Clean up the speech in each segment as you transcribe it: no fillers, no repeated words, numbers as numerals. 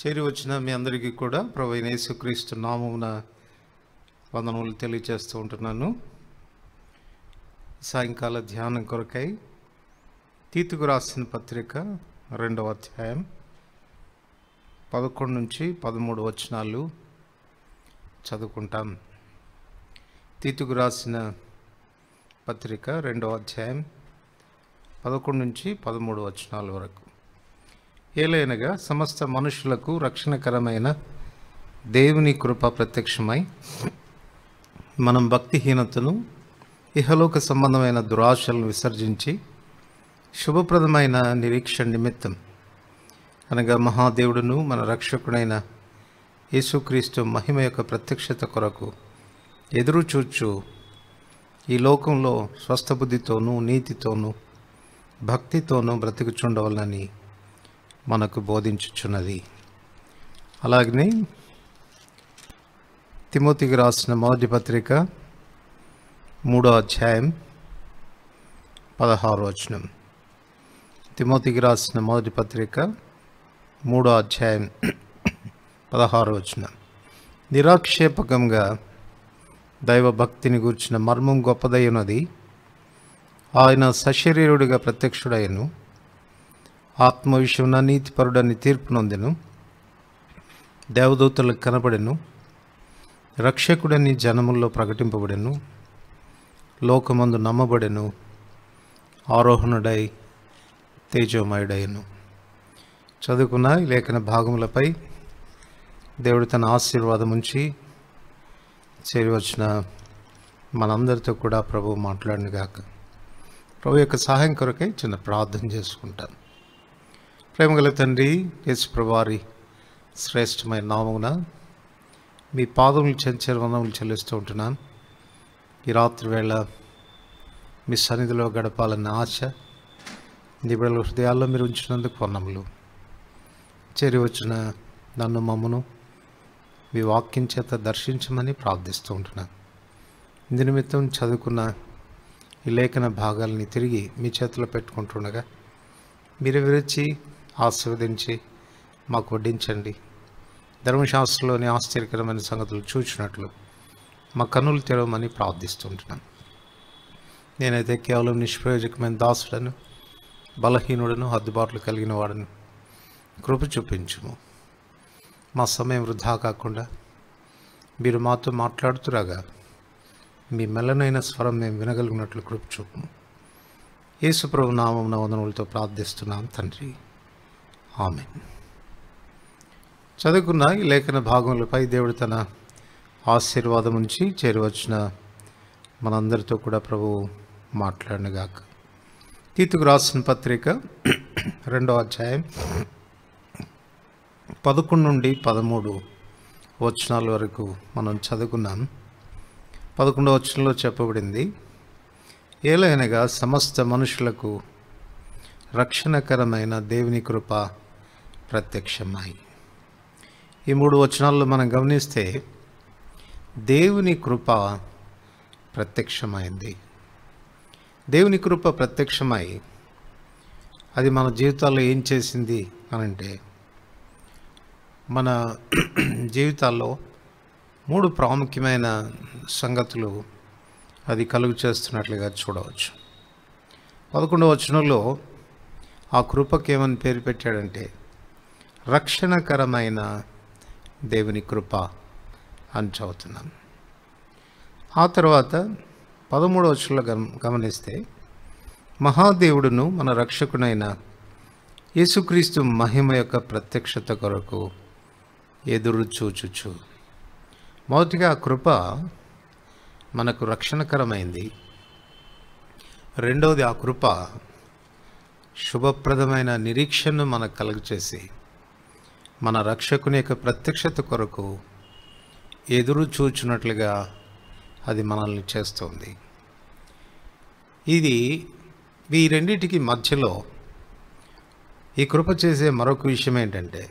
చేరి వచ్చిన మీ అందరికీ కూడా ప్రభువైన యేసుక్రీస్తు నామమున వందనములు తెలియజేస్తూ ఉంటున్నాను. సాయంకాల ధ్యానం కొరకై తీతుకు రాసిన పత్రిక 2వ అధ్యాయం 11 నుంచి 13 వచనాలు చదువుకుంటాం. తీతుకు రాసిన పత్రిక 2వ అధ్యాయం 11 నుంచి 13 వచనాల వరకు. ఏలైనగా సమస్త మనుషులకు రక్షణకరమైన దేవుని కృప ప్రత్యక్షమై మనం భక్తిహీనతను ఇహలోక సంబంధమైన దురాశలను విసర్జించి శుభప్రదమైన నిరీక్షణ నిమిత్తం అనగా మహాదేవుడును మన రక్షకుడైన యేసుక్రీస్తు మహిమ యొక్క ప్రత్యక్షత కొరకు ఎదురు చూచు ఈ లోకంలో స్వస్థబుద్ధితోనూ నీతితోనూ భక్తితోనూ బ్రతుకుచుండవలనని మనకు బోధించుచున్నది. అలాగనే తిమోతికి రాసిన మొదటి పత్రిక 3వ అధ్యాయం 16వ వచనం. తిమోతికి రాసిన మొదటి పత్రిక 3వ అధ్యాయం 16వ వచనం. నిరాక్షేపకంగా దైవభక్తిని గూర్చిన మర్మం గొప్పదైనది. ఆయన సశరీరుడిగా ప్రత్యక్షుడైను, ఆత్మ విషయమున నీతిపరుడని తీర్పు నొందెను, దేవదూతలకు కనబడెను, రక్షకుడని జనముల్లో ప్రకటింపబడెను, లోకమందు నమ్మబడెను, ఆరోహణుడై తేజోమయుడైను. చదువుకున్న ఈ లేఖన భాగములపై దేవుడు తన ఆశీర్వాదం ఉంచి చేరి వచ్చిన మనందరితో కూడా ప్రభు మాట్లాడినగాక. ప్రభు యొక్క సహాయం కొరకై చిన్న ప్రార్థన చేసుకుంటాను. ప్రేమగల తండ్రి, యేసు ప్రభువారి శ్రేష్టమైన నామమున మీ పాదములు చెంచని వందనములు చెల్లిస్తూ ఉంటున్నాను. ఈ రాత్రి వేళ మీ సన్నిధిలో గడపాలన్న ఆశ నీ బిడ్డల హృదయాల్లో మీరు ఉంచినందుకు వందనములు. చేరి వచ్చిన నన్ను మమ్మను మీ వాక్యం చేత దర్శించమని ప్రార్థిస్తూ ఉంటున్నాను. ఇందు నిమిత్తం చదువుకున్న ఈ లేఖన భాగాలని తిరిగి మీ చేతిలో పెట్టుకుంటుండగా మీరు విరచి ఆశీర్వదించి మాకు వడ్డించండి. ధర్మశాస్త్రంలోని ఆశ్చర్యకరమైన సంగతులు చూచినట్లు మా కన్నులు తెరవమని ప్రార్థిస్తుంటున్నాను. నేనైతే కేవలం నిష్ప్రయోజకమైన దాసుడను, బలహీనుడను, హద్దుబాట్లు కలిగిన వాడను. కృప చూపించుము. మా సమయం వృధా కాకుండా మీరు మాతో మాట్లాడుతురాగా మీ మెల్లనైన స్వరం మేము వినగలిగినట్లు కృప చూపుము. యేసు ప్రభు నామమున వందనములతో ప్రార్థిస్తున్నాం తండ్రి, ఆమేన్. చదువుకున్న ఈ లేఖన భాగములపై దేవుడు తన ఆశీర్వాదం ఉంచి చేరివచ్చిన మనందరితో కూడా ప్రభు మాట్లాడినగాక. తీతుకు రాసిన పత్రిక 2వ అధ్యాయం 11 నుండి 13 వచనాల వరకు మనం చదువుకున్నాం. 11వ వచనంలో చెప్పబడింది, ఏలైనగా సమస్త మనుషులకు రక్షణకరమైన దేవుని కృప ప్రత్యక్షమై. ఈ 3 వచనాల్లో మనం గమనిస్తే దేవుని కృప ప్రత్యక్షమైంది. దేవుని కృప ప్రత్యక్షమై అది మన జీవితాల్లో ఏం చేసింది అనంటే, మన జీవితాల్లో 3 ప్రాముఖ్యమైన సంగతులు అది కలుగు చేస్తున్నట్లుగా చూడవచ్చు. 11వ వచనంలో ఆ కృపకి ఏమని పేరు పెట్టాడంటే రక్షణకరమైన దేవుని కృప అని చదువుతున్నాం. ఆ తర్వాత 13వ వచనంలో గమనిస్తే మహాదేవుడును మన రక్షకునైన యేసుక్రీస్తు మహిమ యొక్క ప్రత్యక్షత కొరకు ఎదురు చూచుచు. మొదటిగా ఆ కృప మనకు రక్షణకరమైంది. రెండవది ఆ కృప శుభప్రదమైన నిరీక్షను మనకు కలుగచేసి మన రక్షకుని యొక్క ప్రత్యక్షత కొరకు ఎదురు చూచున్నట్లుగా అది మనల్ని చేస్తుంది. ఈ రెండింటికి మధ్యలో ఈ కృప చేసే మరొక విషయం ఏంటంటే,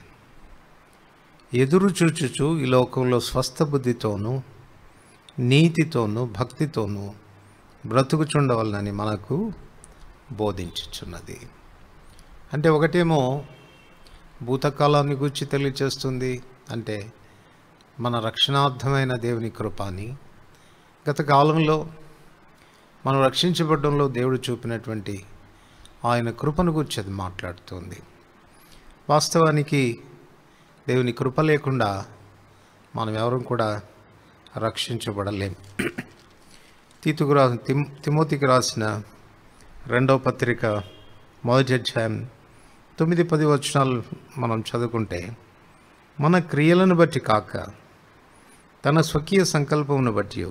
ఎదురు చూచుచు ఈ లోకంలో స్వస్థ బుద్ధితోనూ నీతితోనూ భక్తితోనూ బ్రతుకుచుండవలనని మనకు బోధించుచున్నది. అంటే ఒకటేమో భూతకాలాన్ని గురించి తెలియచేస్తుంది అంటే మన రక్షణార్థమైన దేవుని కృప అని. గత కాలంలో మనం రక్షించబడడంలో దేవుడు చూపినటువంటి ఆయన కృపను గురించి అది మాట్లాడుతుంది. వాస్తవానికి దేవుని కృప లేకుండా మనం ఎవరం కూడా రక్షించబడలేం. తిమోతికి రాసిన 2వ పత్రిక 1వ అధ్యాయం 9-10 వచనాలు మనం చదువుకుంటే, మన క్రియలను బట్టి కాక తన స్వకీయ సంకల్పమును బట్టి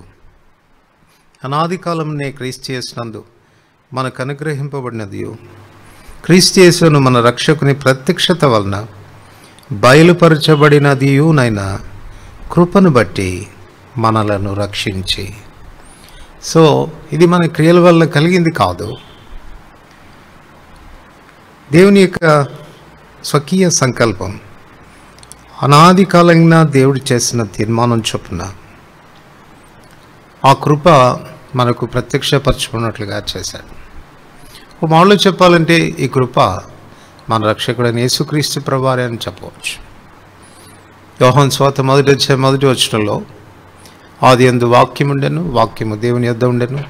అనాది కాలంనే క్రీస్తు యేసునందు మనకు అనుగ్రహింపబడినది, క్రీస్తు యేసును మన రక్షకుని ప్రత్యక్షత వలన బయలుపరచబడినదియునైనా కృపను బట్టి మనలను రక్షించి. సో ఇది మన క్రియల వల్ల కలిగింది కాదు, దేవుని యొక్క స్వకీయ సంకల్పం. అనాది కాలంగా దేవుడు చేసిన తీర్మానం చొప్పున ఆ కృప మనకు ప్రత్యక్షపరచుకున్నట్లుగా చేశాడు. ఒక మాటలో చెప్పాలంటే ఈ కృప మన రక్షకుడైన యేసుక్రీస్తు ప్రభువారే అని చెప్పవచ్చు. యోహాను సువార్త 1వ అధ్యాయం 1వ వచనంలో, ఆదియందు వాక్యం ఉండెను, వాక్యము దేవుని యొద్ద ఉండెను,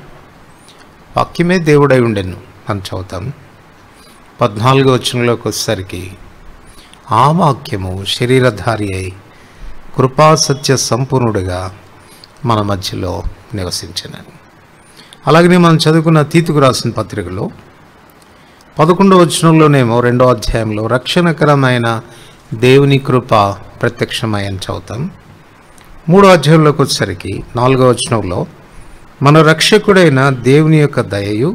వాక్యమే దేవుడై ఉండెను అని చదువుతాం. 14వ వచనంలోకి వచ్చేసరికి, ఆ వాక్యము శరీరధారి అయి కృపా సత్య సంపూర్ణుడిగా మన మధ్యలో నివసించినని. అలాగనే మనం చదువుకున్న తీతుకు రాసిన పత్రికలో 11వ వచనంలోనేమో 2వ అధ్యాయంలో రక్షణకరమైన దేవుని కృప ప్రత్యక్షమని చదువుతాం. 3వ అధ్యాయంలోకి వచ్చేసరికి 4వ వచనంలో మన రక్షకుడైన దేవుని యొక్క దయయు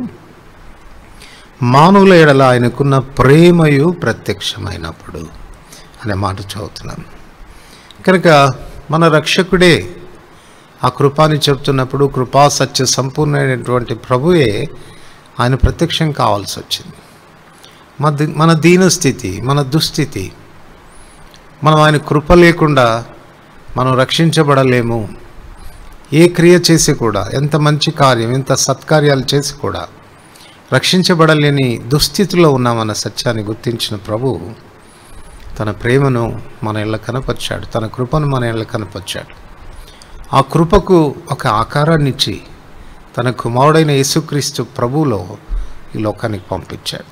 మానవుల ఎడల ఆయనకున్న ప్రేమయు ప్రత్యక్షమైనప్పుడు అనే మాట చదువుతున్నాం. కనుక మన రక్షకుడే ఆ కృపాని చెప్తున్నప్పుడు కృపా సత్య సంపూర్ణమైనటువంటి ప్రభువే ఆయన ప్రత్యక్షం కావాల్సి వచ్చింది. మన దీనస్థితి, మన దుస్థితి, మనం ఆయన కృప లేకుండా మనం రక్షించబడలేము. ఏ క్రియ చేసి కూడా, ఎంత మంచి కార్యం, ఎంత సత్కార్యాలు చేసి కూడా రక్షించబడలేని దుస్థితిలో ఉన్నామన్న సత్యాన్ని గుర్తించిన ప్రభువు తన ప్రేమను మన ఇళ్ళ కనపరిచాడు, తన కృపను మన ఇళ్ళ కనపరిచాడు. ఆ కృపకు ఒక ఆకారాన్ని ఇచ్చి తన కుమారుడైన యేసుక్రీస్తు ప్రభువులో ఈ లోకానికి పంపించాడు.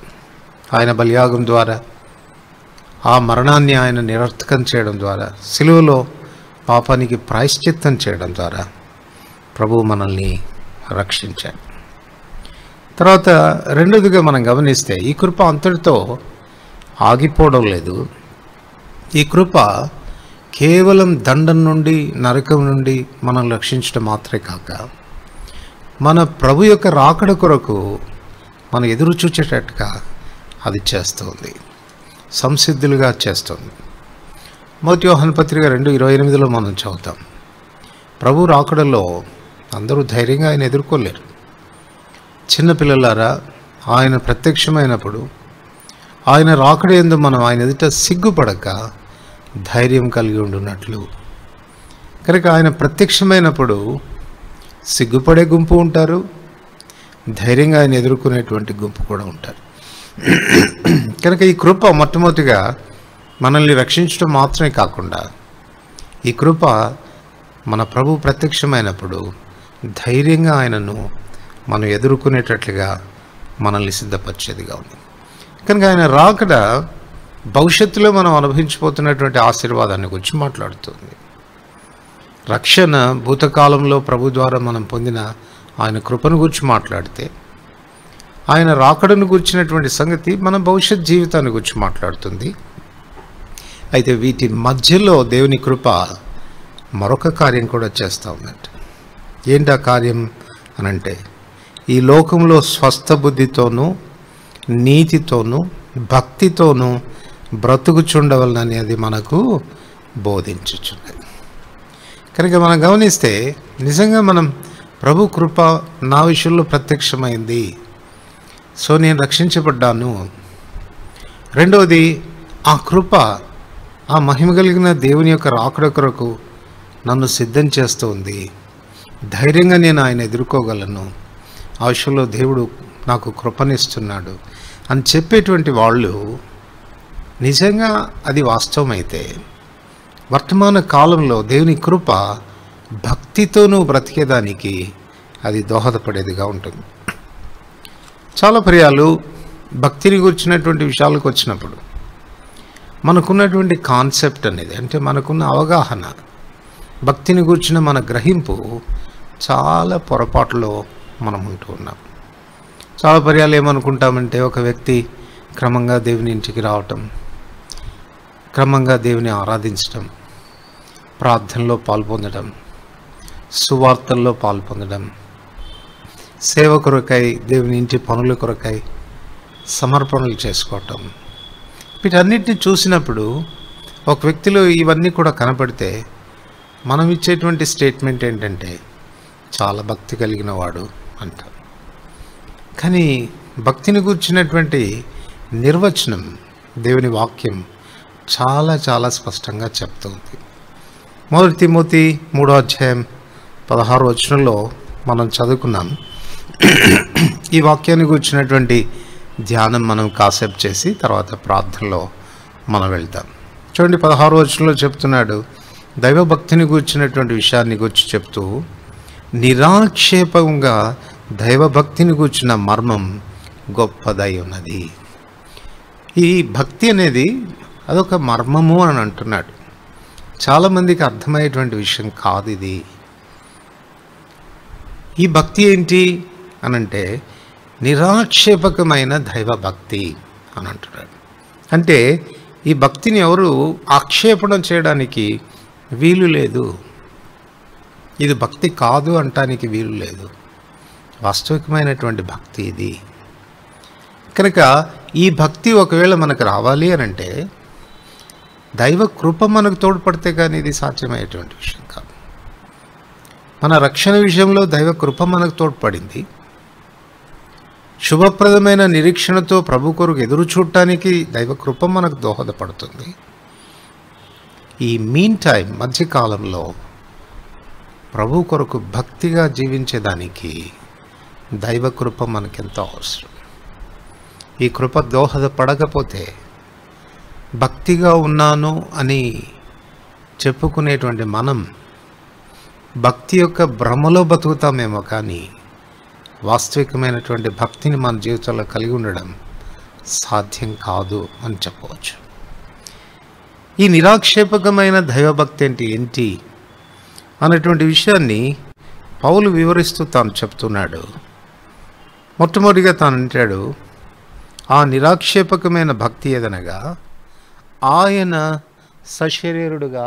ఆయన బలియాగం ద్వారా, ఆ మరణాన్ని ఆయన నిరర్థకం చేయడం ద్వారా, సిలువలో పాపానికి ప్రాయశ్చిత్తం చేయడం ద్వారా ప్రభువు మనల్ని రక్షించాడు. తర్వాత రెండోదిగా మనం గమనిస్తే ఈ కృప అంతటితో ఆగిపోవడం లేదు. ఈ కృప కేవలం దండం నుండి, నరకం నుండి మనం రక్షించడం మాత్రమే కాక మన ప్రభు యొక్క రాకడ కొరకు మనం ఎదురు చూచేటట్టుగా అది చేస్తుంది, సంసిద్ధులుగా చేస్తుంది. 1 యోహాను పత్రిక 2:28లో మనం చదువుతాం, ప్రభు రాకడలో అందరూ ధైర్యంగా ఆయన ఎదుర్కోలేరు. చిన్నపిల్లలారా, ఆయన ప్రత్యక్షమైనప్పుడు ఆయన రాకడ యందు మనం ఆయన ఎదుట సిగ్గుపడక ధైర్యం కలిగి ఉండున్నట్లు. కనుక ఆయన ప్రత్యక్షమైనప్పుడు సిగ్గుపడే గుంపు ఉంటారు, ధైర్యంగా ఆయన ఎదుర్కొనేటువంటి గుంపు కూడా ఉంటారు. కనుక ఈ కృప మొట్టమొదటిగా మనల్ని రక్షించడం మాత్రమే కాకుండా, ఈ కృప మన ప్రభు ప్రత్యక్షమైనప్పుడు ధైర్యంగా ఆయనను మనం ఎదుర్కొనేటట్లుగా మనల్ని సిద్ధపరిచేదిగా ఉంది. కనుక ఆయన రాకడ భవిష్యత్తులో మనం అనుభవించిపోతున్నటువంటి ఆశీర్వాదాన్ని గురించి మాట్లాడుతుంది. రక్షణ భూతకాలంలో ప్రభు ద్వారా మనం పొందిన ఆయన కృపను గురించి మాట్లాడితే, ఆయన రాకడను గురించినటువంటి సంగతి మన భవిష్యత్ జీవితాన్ని గురించి మాట్లాడుతుంది. అయితే వీటి మధ్యలో దేవుని కృప మరొక కార్యం కూడా చేస్తూ ఉన్నట్టు. ఏంటి ఆ కార్యం అనంటే, ఈ లోకంలో స్వస్థ బుద్ధితోనూ నీతితోనూ భక్తితోనూ బ్రతుకుచుండవలనని అది మనకు బోధించుచున్నది. కనుక మనం గమనిస్తే నిజంగా మనం ప్రభు కృప నా విషయంలో ప్రత్యక్షమైంది, సో నేను రక్షించబడ్డాను. రెండవది, ఆ కృప ఆ మహిమ కలిగిన దేవుని యొక్క రాకడ కొరకు నన్ను సిద్ధం చేస్తూ ఉంది. ధైర్యంగా నేను ఆయన ఎదుర్కోగలను, ఆ విషయంలో దేవుడు నాకు కృపనిస్తున్నాడు అని చెప్పేటువంటి వాళ్ళు నిజంగా అది వాస్తవమైతే వర్తమాన కాలంలో దేవుని కృప భక్తితో నువ్వు బ్రతికేదానికి అది దోహదపడేదిగా ఉంటుంది. చాలా పర్యాలు భక్తిని గురించినటువంటి విషయాలకు వచ్చినప్పుడు మనకున్నటువంటి కాన్సెప్ట్ అనేది, అంటే మనకున్న అవగాహన, భక్తిని గురించిన మన గ్రహింపు చాలా పొరపాటులో మనం ఉంటూ ఉన్నాం. చాలా పర్యాలు ఏమనుకుంటామంటే ఒక వ్యక్తి క్రమంగా దేవుని ఇంటికి రావటం, క్రమంగా దేవుని ఆరాధించటం, ప్రార్థనలో పాల్పొందడం, సువార్తల్లో పాల్పొందడం, సేవ కొరకై దేవుని ఇంటి పనుల కొరకై సమర్పణలు చేసుకోవటం, వీటన్నిటిని చూసినప్పుడు ఒక వ్యక్తిలో ఇవన్నీ కూడా కనపడితే మనం ఇచ్చేటువంటి స్టేట్మెంట్ ఏంటంటే చాలా భక్తి కలిగిన వాడు అంటాం. కానీ భక్తిని గురించినటువంటి నిర్వచనం దేవుని వాక్యం చాలా చాలా స్పష్టంగా చెప్తుంది. 1 తిమోతి 3:16 మనం చదువుకున్నాం. ఈ వాక్యాన్ని గురించినటువంటి ధ్యానం మనం కాసేపు చేసి తర్వాత ప్రార్థనలో మనం వెళ్తాం. చూడండి, 16 చెప్తున్నాడు, దైవభక్తిని గురించినటువంటి విషయాన్ని గురించి చెప్తూ, నిరాక్షేపంగా దైవభక్తిని గురించిన మర్మం గొప్పదై ఉన్నది. ఈ భక్తి అనేది అదొక మర్మము అని అంటున్నాడు. చాలామందికి అర్థమయ్యేటువంటి విషయం కాదు ఇది. ఈ భక్తి ఏంటి అనంటే నిరాక్షేపకమైన దైవభక్తి అని అంటున్నాడు. అంటే ఈ భక్తిని ఎవరు ఆక్షేపణ చేయడానికి వీలు లేదు. ఇది భక్తి కాదు అంటానికి వీలు లేదు. వాస్తవికమైనటువంటి భక్తి ఇది. కనుక ఈ భక్తి ఒకవేళ మనకు రావాలి అనంటే దైవ కృప మనకు తోడ్పడితే కానీ ఇది సాధ్యమయ్యేటువంటి విషయం కాదు. మన రక్షణ విషయంలో దైవ కృప మనకు తోడ్పడింది. శుభప్రదమైన నిరీక్షణతో ప్రభు కొరకు ఎదురు చూడటానికి దైవ కృప మనకు దోహదపడుతుంది. ఈ మీన్ టైం మధ్యకాలంలో ప్రభు కొరకు భక్తిగా జీవించేదానికి దైవ కృప మనకెంతో అవసరం. ఈ కృప దోహదపడకపోతే భక్తిగా ఉన్నాను అని చెప్పుకునేటువంటి మనం భక్తి యొక్క భ్రమలో బతుకుతామేమో, కానీ వాస్తవికమైనటువంటి భక్తిని మన జీవితంలో కలిగి ఉండడం సాధ్యం కాదు అని చెప్పవచ్చు. ఈ నిరాక్షేపకమైన దైవభక్తి అంటే ఏంటి అన్నటువంటి విషయాన్ని పౌలు వివరిస్తూ తాను చెప్తున్నాడు. మొట్టమొదటిగా తాను అంటాడు, ఆ నిరాక్షేపకమైన భక్తి ఏదనగా ఆయన సశరీరుడుగా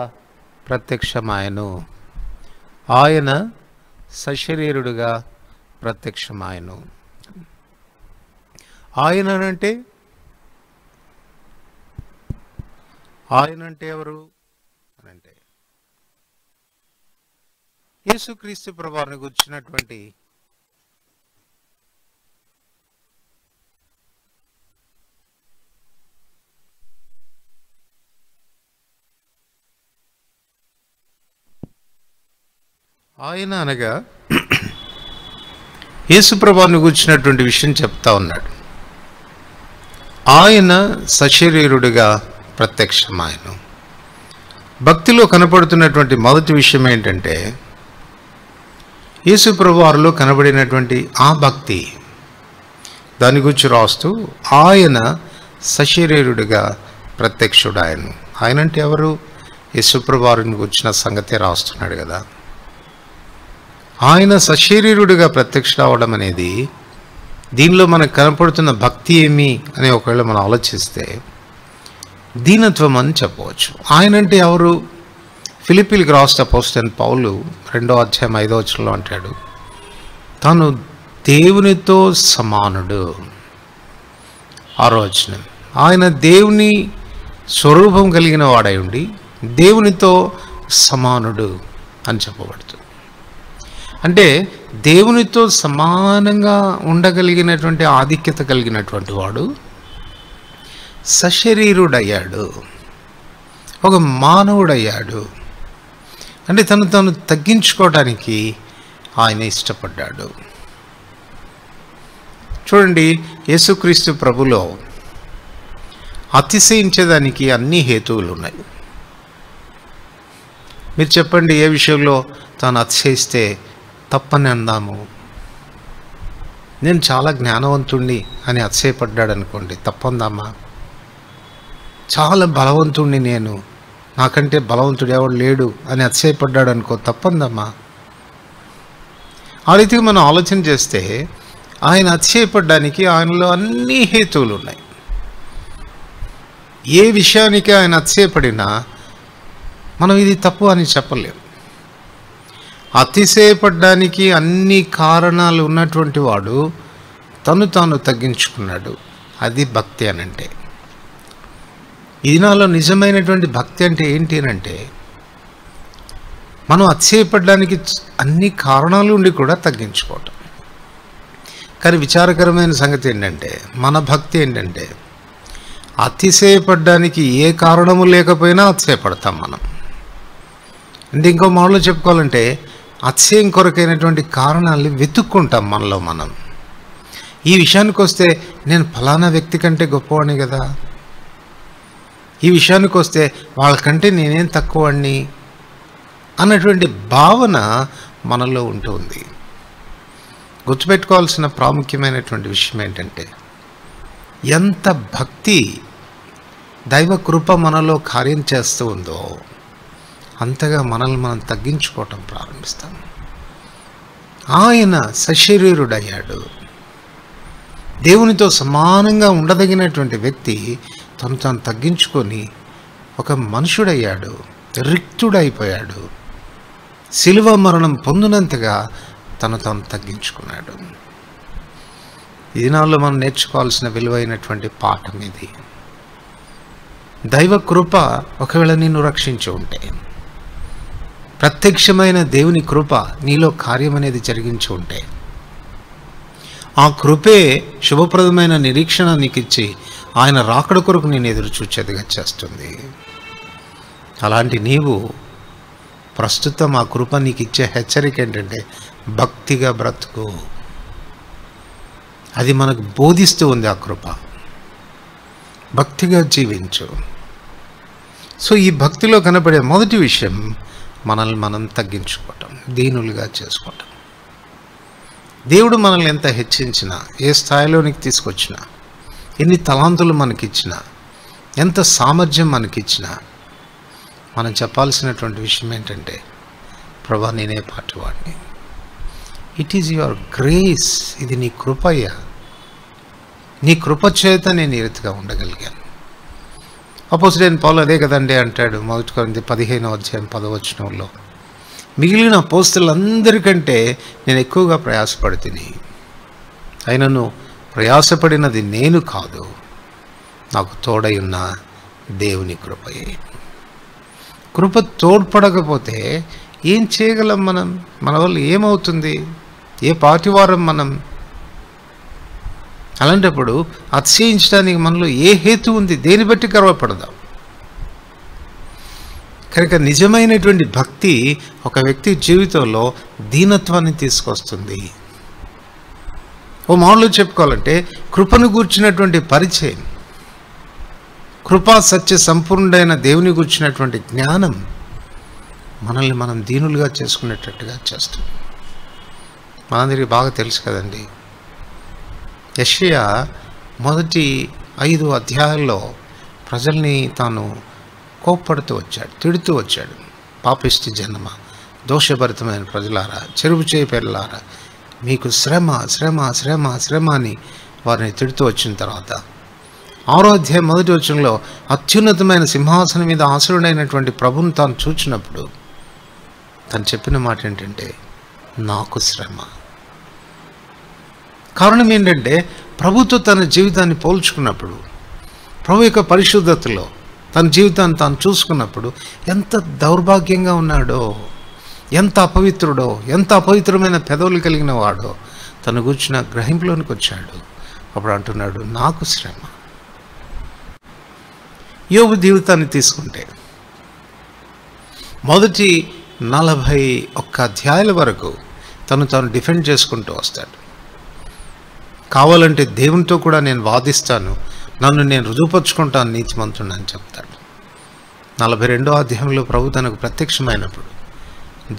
ప్రత్యక్షమాయను. ఆయన సశరీరుడుగా ప్రత్యక్షమాయను. ఆయన అంటే ఎవరు అనంటే యేసుక్రీస్తు ప్రభువుని గురించినటువంటి ఆయన అనగా యేసు ప్రభువుని గురించినటువంటి విషయం చెప్తా ఉన్నాడు. ఆయన సశరీరుడిగా ప్రత్యక్షమాయను. భక్తిలో కనపడుతున్నటువంటి మొదటి విషయం ఏంటంటే యేసు ప్రభువారిలో కనబడినటువంటి ఆ భక్తి. దాని గురించి రాస్తూ ఆయన సశరీరుడిగా ప్రత్యక్షుడాయను. ఆయన అంటే ఎవరు? యేసు ప్రభువారిని గురించిన సంగతే రాస్తున్నాడు కదా. ఆయన సశరీరుడిగా ప్రత్యక్ష అవడం అనేది, దీనిలో మనకు కనపడుతున్న భక్తి ఏమి అని ఒకవేళ మనం ఆలోచిస్తే దీనత్వం అని చెప్పవచ్చు. ఆయన అంటే ఎవరు? ఫిలిప్పీలకు రాసిన అపోస్తలుడైన పౌలు 2:5 అంటాడు, తాను దేవునితో సమానుడు. 6 ఆయన దేవుని స్వరూపం కలిగిన వాడై ఉండి దేవునితో సమానుడు అని చెప్పబడుతుంది. అంటే దేవునితో సమానంగా ఉండగలిగినటువంటి ఆధిక్యత కలిగినటువంటి వాడు సశరీరుడయ్యాడు, ఒక మానవుడయ్యాడు. అంటే తను తగ్గించుకోవడానికి ఆయన ఇష్టపడ్డాడు. చూడండి, యేసుక్రీస్తు ప్రభులో అతిశయించేదానికి అన్ని హేతువులు ఉన్నాయి. మీరు చెప్పండి, ఏ విషయంలో తాను అతిశయిస్తే తప్పని అందాము? నేను చాలా జ్ఞానవంతుణ్ణి అని అతిశయపడ్డాడు అనుకోండి, తప్పందామా? చాలా బలవంతుణ్ణి నేను, నాకంటే బలవంతుడు ఎవడు లేడు అని అతిశయపడ్డాడు అనుకో, తప్పందమ్మా? ఆ రీతిగా మనం ఆలోచన చేస్తే ఆయన అతిశయపడ్డానికి ఆయనలో అన్ని హేతువులు ఉన్నాయి. ఏ విషయానికి ఆయన అతిశయపడినా మనం ఇది తప్పు అని చెప్పలేం. అతిశయపడ్డానికి అన్ని కారణాలు ఉన్నటువంటి వాడు తను తాను తగ్గించుకున్నాడు. అది భక్తి అనంటే. ఈ దినాల్లో నిజమైనటువంటి భక్తి అంటే ఏంటి అంటే, మనం అతిశయపడడానికి అన్ని కారణాలు ఉండి కూడా తగ్గించుకోవటం. కానీ విచారకరమైన సంగతి ఏంటంటే, మన భక్తి ఏంటంటే, అతిశయపడడానికి ఏ కారణము లేకపోయినా అతిశయపడతాం మనం. అంటే ఇంకో మాటలో చెప్పుకోవాలంటే, అతిశయం కొరకైనటువంటి కారణాలని వెతుక్కుంటాం మనలో మనం. ఈ విషయానికి వస్తే నేను ఫలానా వ్యక్తి కంటే గొప్పవాడిని కదా, ఈ విషయానికి వస్తే వాళ్ళకంటే నేనేం తక్కువవాడిని అన్నటువంటి భావన మనలో ఉంటుంది. గుర్తుపెట్టుకోవాల్సిన ప్రాముఖ్యమైనటువంటి విషయం ఏంటంటే, ఎంత భక్తి దైవ కృప మనలో కార్యం చేస్తూ ఉందో అంతగా మనల్ని మనం తగ్గించుకోవటం ప్రారంభిస్తాం. ఆయన సశరీరుడయ్యాడు. దేవునితో సమానంగా ఉండదగినటువంటి వ్యక్తి తను తాను తగ్గించుకొని ఒక మనుషుడయ్యాడు, రిక్తుడైపోయాడు. శిలువ మరణం పొందినంతగా తను తాను తగ్గించుకున్నాడు. ఈ దినాల్లో మనం నేర్చుకోవాల్సిన విలువైనటువంటి పాఠం ఇది. దైవ కృప ఒకవేళ నిన్ను రక్షించి ఉంటే, ప్రత్యక్షమైన దేవుని కృప నీలో కార్యం అనేది జరిగించి ఉంటే, ఆ కృపే శుభప్రదమైన నిరీక్షణ నీకు ఇచ్చి ఆయన రాకడ కొరకు నేను ఎదురు చూచేదిగా చేస్తుంది. అలాంటి నీవు ప్రస్తుతం ఆ కృప నీకు ఇచ్చే హెచ్చరిక ఏంటంటే, భక్తిగా బ్రతుకు. అది మనకు బోధిస్తూ ఉంది ఆ కృప. భక్తిగా జీవించు. సో ఈ భక్తిలో కనపడే మొదటి విషయం మనల్ని మనం తగ్గించుకోవటం, దీనులుగా చేసుకోవటం. దేవుడు మనల్ని ఎంత హెచ్చించినా, ఏ స్థాయిలోనికి తీసుకొచ్చినా, ఎన్ని తలాంతులు మనకిచ్చినా, ఎంత సామర్థ్యం మనకిచ్చినా, మనం చెప్పాల్సినటువంటి విషయం ఏంటంటే, ప్రభా నేనే పాటివాడిని, ఇట్ ఈజ్ యువర్ గ్రేస్, ఇది నీ కృపయ్యా, నీ కృప చేత నేను ఈ రీతిగా ఉండగలిగాను. అపోస్తలుడైన పౌలు అదే కదండి అంటాడు 1 కొరింథీ 15:10 మిగిలిన అపోస్తలులందరికంటే నేను ఎక్కువగా ప్రయాసపడితిని, అయినను ప్రయాసపడినది నేను కాదు, నాకు తోడై ఉన్న దేవుని కృపయే. కృప తోడ్పడకపోతే ఏం చేయగలం మనం? మన వల్ల ఏమవుతుంది? ఏ పాటివారం మనం? అలాంటప్పుడు అతిశయించడానికి మనలో ఏ హేతు ఉంది? దేని బట్టి గర్వపడదాం? కనుక నిజమైనటువంటి భక్తి ఒక వ్యక్తి జీవితంలో దీనత్వాన్ని తీసుకొస్తుంది. ఓ మామూలుగా చెప్పుకోవాలంటే, కృపను గూర్చినటువంటి పరిచయం, కృపా సత్య సంపూర్ణుడైన దేవుని గూర్చినటువంటి జ్ఞానం మనల్ని మనం దీనులుగా చేసుకునేటట్టుగా చేస్తుంది. మనందరికీ బాగా తెలుసు కదండి, యెషయా మొదటి 5 అధ్యాయాల్లో ప్రజల్ని తాను కోప్పడుతూ వచ్చాడు, తిడుతూ వచ్చాడు. పాపిష్టి జన్మ, దోషభరితమైన ప్రజలారా, చెరుపు చేయి పిల్లలారా, మీకు శ్రమ శ్రమ శ్రమ శ్రమ అని వారిని తిడుతూ వచ్చిన తర్వాత 6వ అధ్యాయం 1వ వచనంలో అత్యున్నతమైన సింహాసనం మీద ఆసీనుడైనటువంటి ప్రభువును తాను చూచినప్పుడు తను చెప్పిన మాట ఏంటంటే, నాకు శ్రమ. కారణం ఏంటంటే, ప్రభుతో తన జీవితాన్ని పోల్చుకున్నప్పుడు, ప్రభు యొక్క పరిశుద్ధతలో తన జీవితాన్ని తాను చూసుకున్నప్పుడు ఎంత దౌర్భాగ్యంగా ఉన్నాడో, ఎంత అపవిత్రుడో, ఎంత అపవిత్రమైన పెదవులు కలిగిన వాడో తను కూర్చున్న గ్రహింపులోనికి వచ్చాడు. అప్పుడు అంటున్నాడు, నాకు శ్రమ. యోబు జీవితాన్ని తీసుకుంటే మొదటి 41 అధ్యాయాల వరకు తాను డిఫెండ్ చేసుకుంటూ వస్తాడు. కావాలంటే దేవునితో కూడా నేను వాదిస్తాను, నన్ను నేను రుజువుపరుచుకుంటాను నీతిమంతుడిని అని చెప్తాడు. 42వ అధ్యాయంలో ప్రభు తనకు ప్రత్యక్షమైనప్పుడు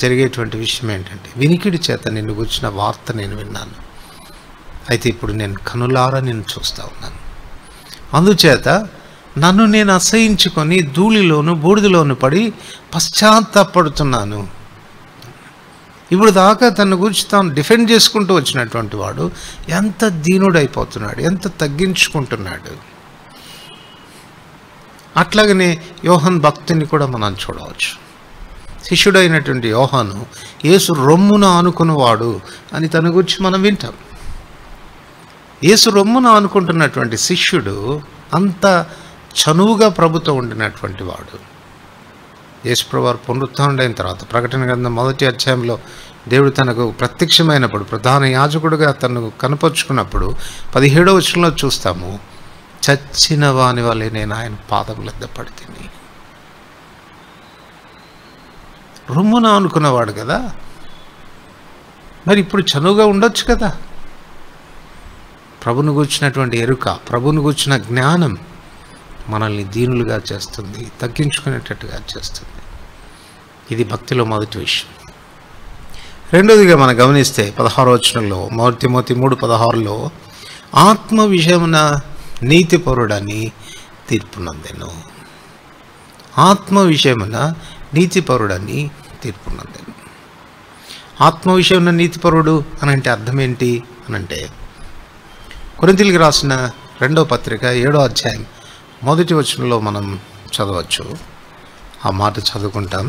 జరిగేటువంటి విషయం ఏంటంటే, వినికిడి చేత నిన్ను గురించిన వార్త నేను విన్నాను, అయితే ఇప్పుడు నేను కనులారా నిన్ను చూస్తూ ఉన్నాను, అందుచేత నన్ను నేను అసహించుకొని ధూళిలోను బూడిదలోను పడి పశ్చాత్తాపడుతున్నాను. ఇప్పుడు దాకా తన గురించి తాను డిఫెండ్ చేసుకుంటూ వచ్చినటువంటి వాడు ఎంత దీనుడైపోతున్నాడు, ఎంత తగ్గించుకుంటున్నాడు. అట్లాగనే యోహాను భక్తుని కూడా మనం చూడవచ్చు. శిష్యుడైనటువంటి యోహాను యేసు రొమ్మున ఆనుకున్నవాడు అని తన గురించి మనం వింటాం. యేసు రొమ్మున ఆనుకుంటున్నటువంటి శిష్యుడు అంత చనువుగా ప్రభుతో ఉండినటువంటి వాడు. యేసుప్రభువారు పునరుత్థానుడైన తర్వాత ప్రకటన గ్రంథం 1వ అధ్యాయంలో దేవుడు తనకు ప్రత్యక్షమైనప్పుడు ప్రధాన యాజకుడుగా తనకు కనపరుచుకున్నప్పుడు 17వ వచనంలో చూస్తాము, చచ్చిన వాని వలె నేను ఆయన పాదములెద్ద పడితిని. రొమ్మున అనుకున్నవాడు కదా, మరి ఇప్పుడు చనువుగా ఉండొచ్చు కదా. ప్రభుని గూర్చినటువంటి ఎరుక, ప్రభుని గూర్చిన జ్ఞానం మనల్ని దీనులుగా చేస్తుంది, తగ్గించుకునేటట్టుగా చేస్తుంది. ఇది భక్తిలో మొదటి విషయం. రెండోదిగా మనం గమనిస్తే 16వ వచనంలో, 1 తిమోతి 3:16లో ఆత్మ విషయమున నీతిపరుడని తీర్పునందెను. ఆత్మ విషయమున నీతిపరుడని తీర్పునందెను. ఆత్మ విషయమున నీతిపరుడు అనంటే అర్థం ఏంటి అనంటే, కొరింథీయులకు రాసిన 2వ పత్రిక 7వ అధ్యాయం 1వ వచనంలో మనం చదవచ్చు. ఆ మాట చదువుకుంటాం.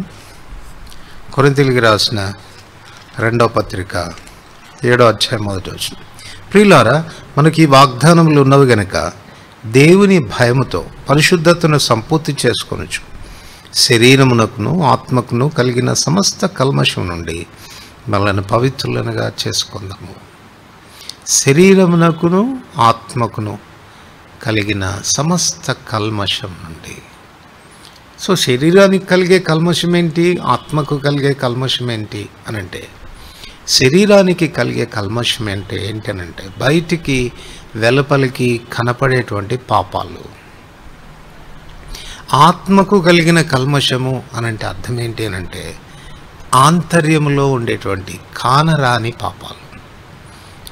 కొరింథీయులకు రాసిన 2వ పత్రిక 7వ అధ్యాయం 1వ వచనం. ప్రియులారా, మనకి ఈ వాగ్దానములు ఉన్నవి గనుక దేవుని భయముతో పరిశుద్ధతను సంపూర్తి చేసుకొనొచ్చు, శరీరమునకును ఆత్మకును కలిగిన సమస్త కల్మషం నుండి మనల్ని పవిత్రులనుగా చేసుకుందాము. శరీరమునకును ఆత్మకును కలిగిన సమస్త కల్మషం నుండి. సో శరీరానికి కలిగే కల్మషం ఏంటి, ఆత్మకు కలిగే కల్మషం ఏంటి అనంటే, శరీరానికి కలిగే కల్మషం ఏంటనంటే బయటికి వెలుపలికి కనపడేటువంటి పాపాలు. ఆత్మకు కలిగిన కల్మషము అనంటే అర్థం ఏంటి అనంటే ఆంతర్యములో ఉండేటువంటి కానరాని పాపాలు.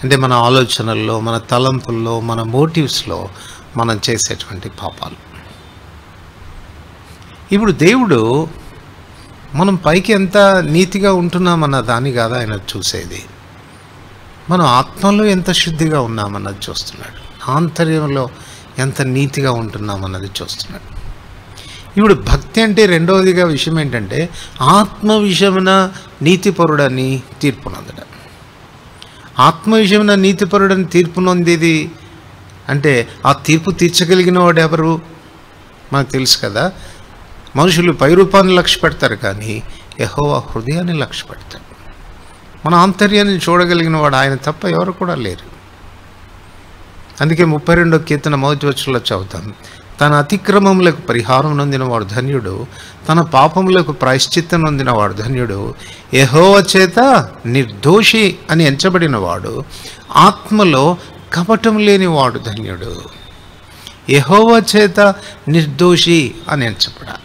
అంటే మన ఆలోచనల్లో, మన తలంపుల్లో, మన మోటివ్స్లో మనం చేసేటువంటి పాపాలు. ఇప్పుడు దేవుడు మనం పైకి ఎంత నీతిగా ఉంటున్నామన్న దాన్ని కాదు ఆయన చూసేది, మనం ఆత్మలో ఎంత శుద్ధిగా ఉన్నామన్నది చూస్తున్నాడు, ఆంతర్యంలో ఎంత నీతిగా ఉంటున్నామన్నది చూస్తున్నాడు. ఇప్పుడు భక్తి అంటే రెండవదిగా విషయం ఏంటంటే ఆత్మ విషయమున నీతిపరుడని తీర్పు నొందడం. ఆత్మ విషయమున నీతిపరుడని తీర్పు నొందేది అంటే ఆ తీర్పు తీర్చగలిగిన వాడు ఎవరు మనకు తెలుసు కదా. మనుషులు పైరూపాన్ని లక్ష్య పెడతారు, కానీ యెహోవా హృదయాన్ని లక్ష్య పెడతాడు. మన ఆంతర్యాన్ని చూడగలిగిన వాడు ఆయన తప్ప ఎవరు కూడా లేరు. అందుకే 32వ కీర్తన 1వ వచనంలో చదువుతాం, తన అతిక్రమములకు పరిహారం నొందినవాడు ధన్యుడు, తన పాపములకు ప్రాయశ్చిత్తం నొందినవాడు ధన్యుడు, యెహోవా చేత నిర్దోషి అని ఎంచబడినవాడు, ఆత్మలో కపటం లేనివాడు ధన్యుడు. యెహోవా చేత నిర్దోషి అని ఎంచబడాలి.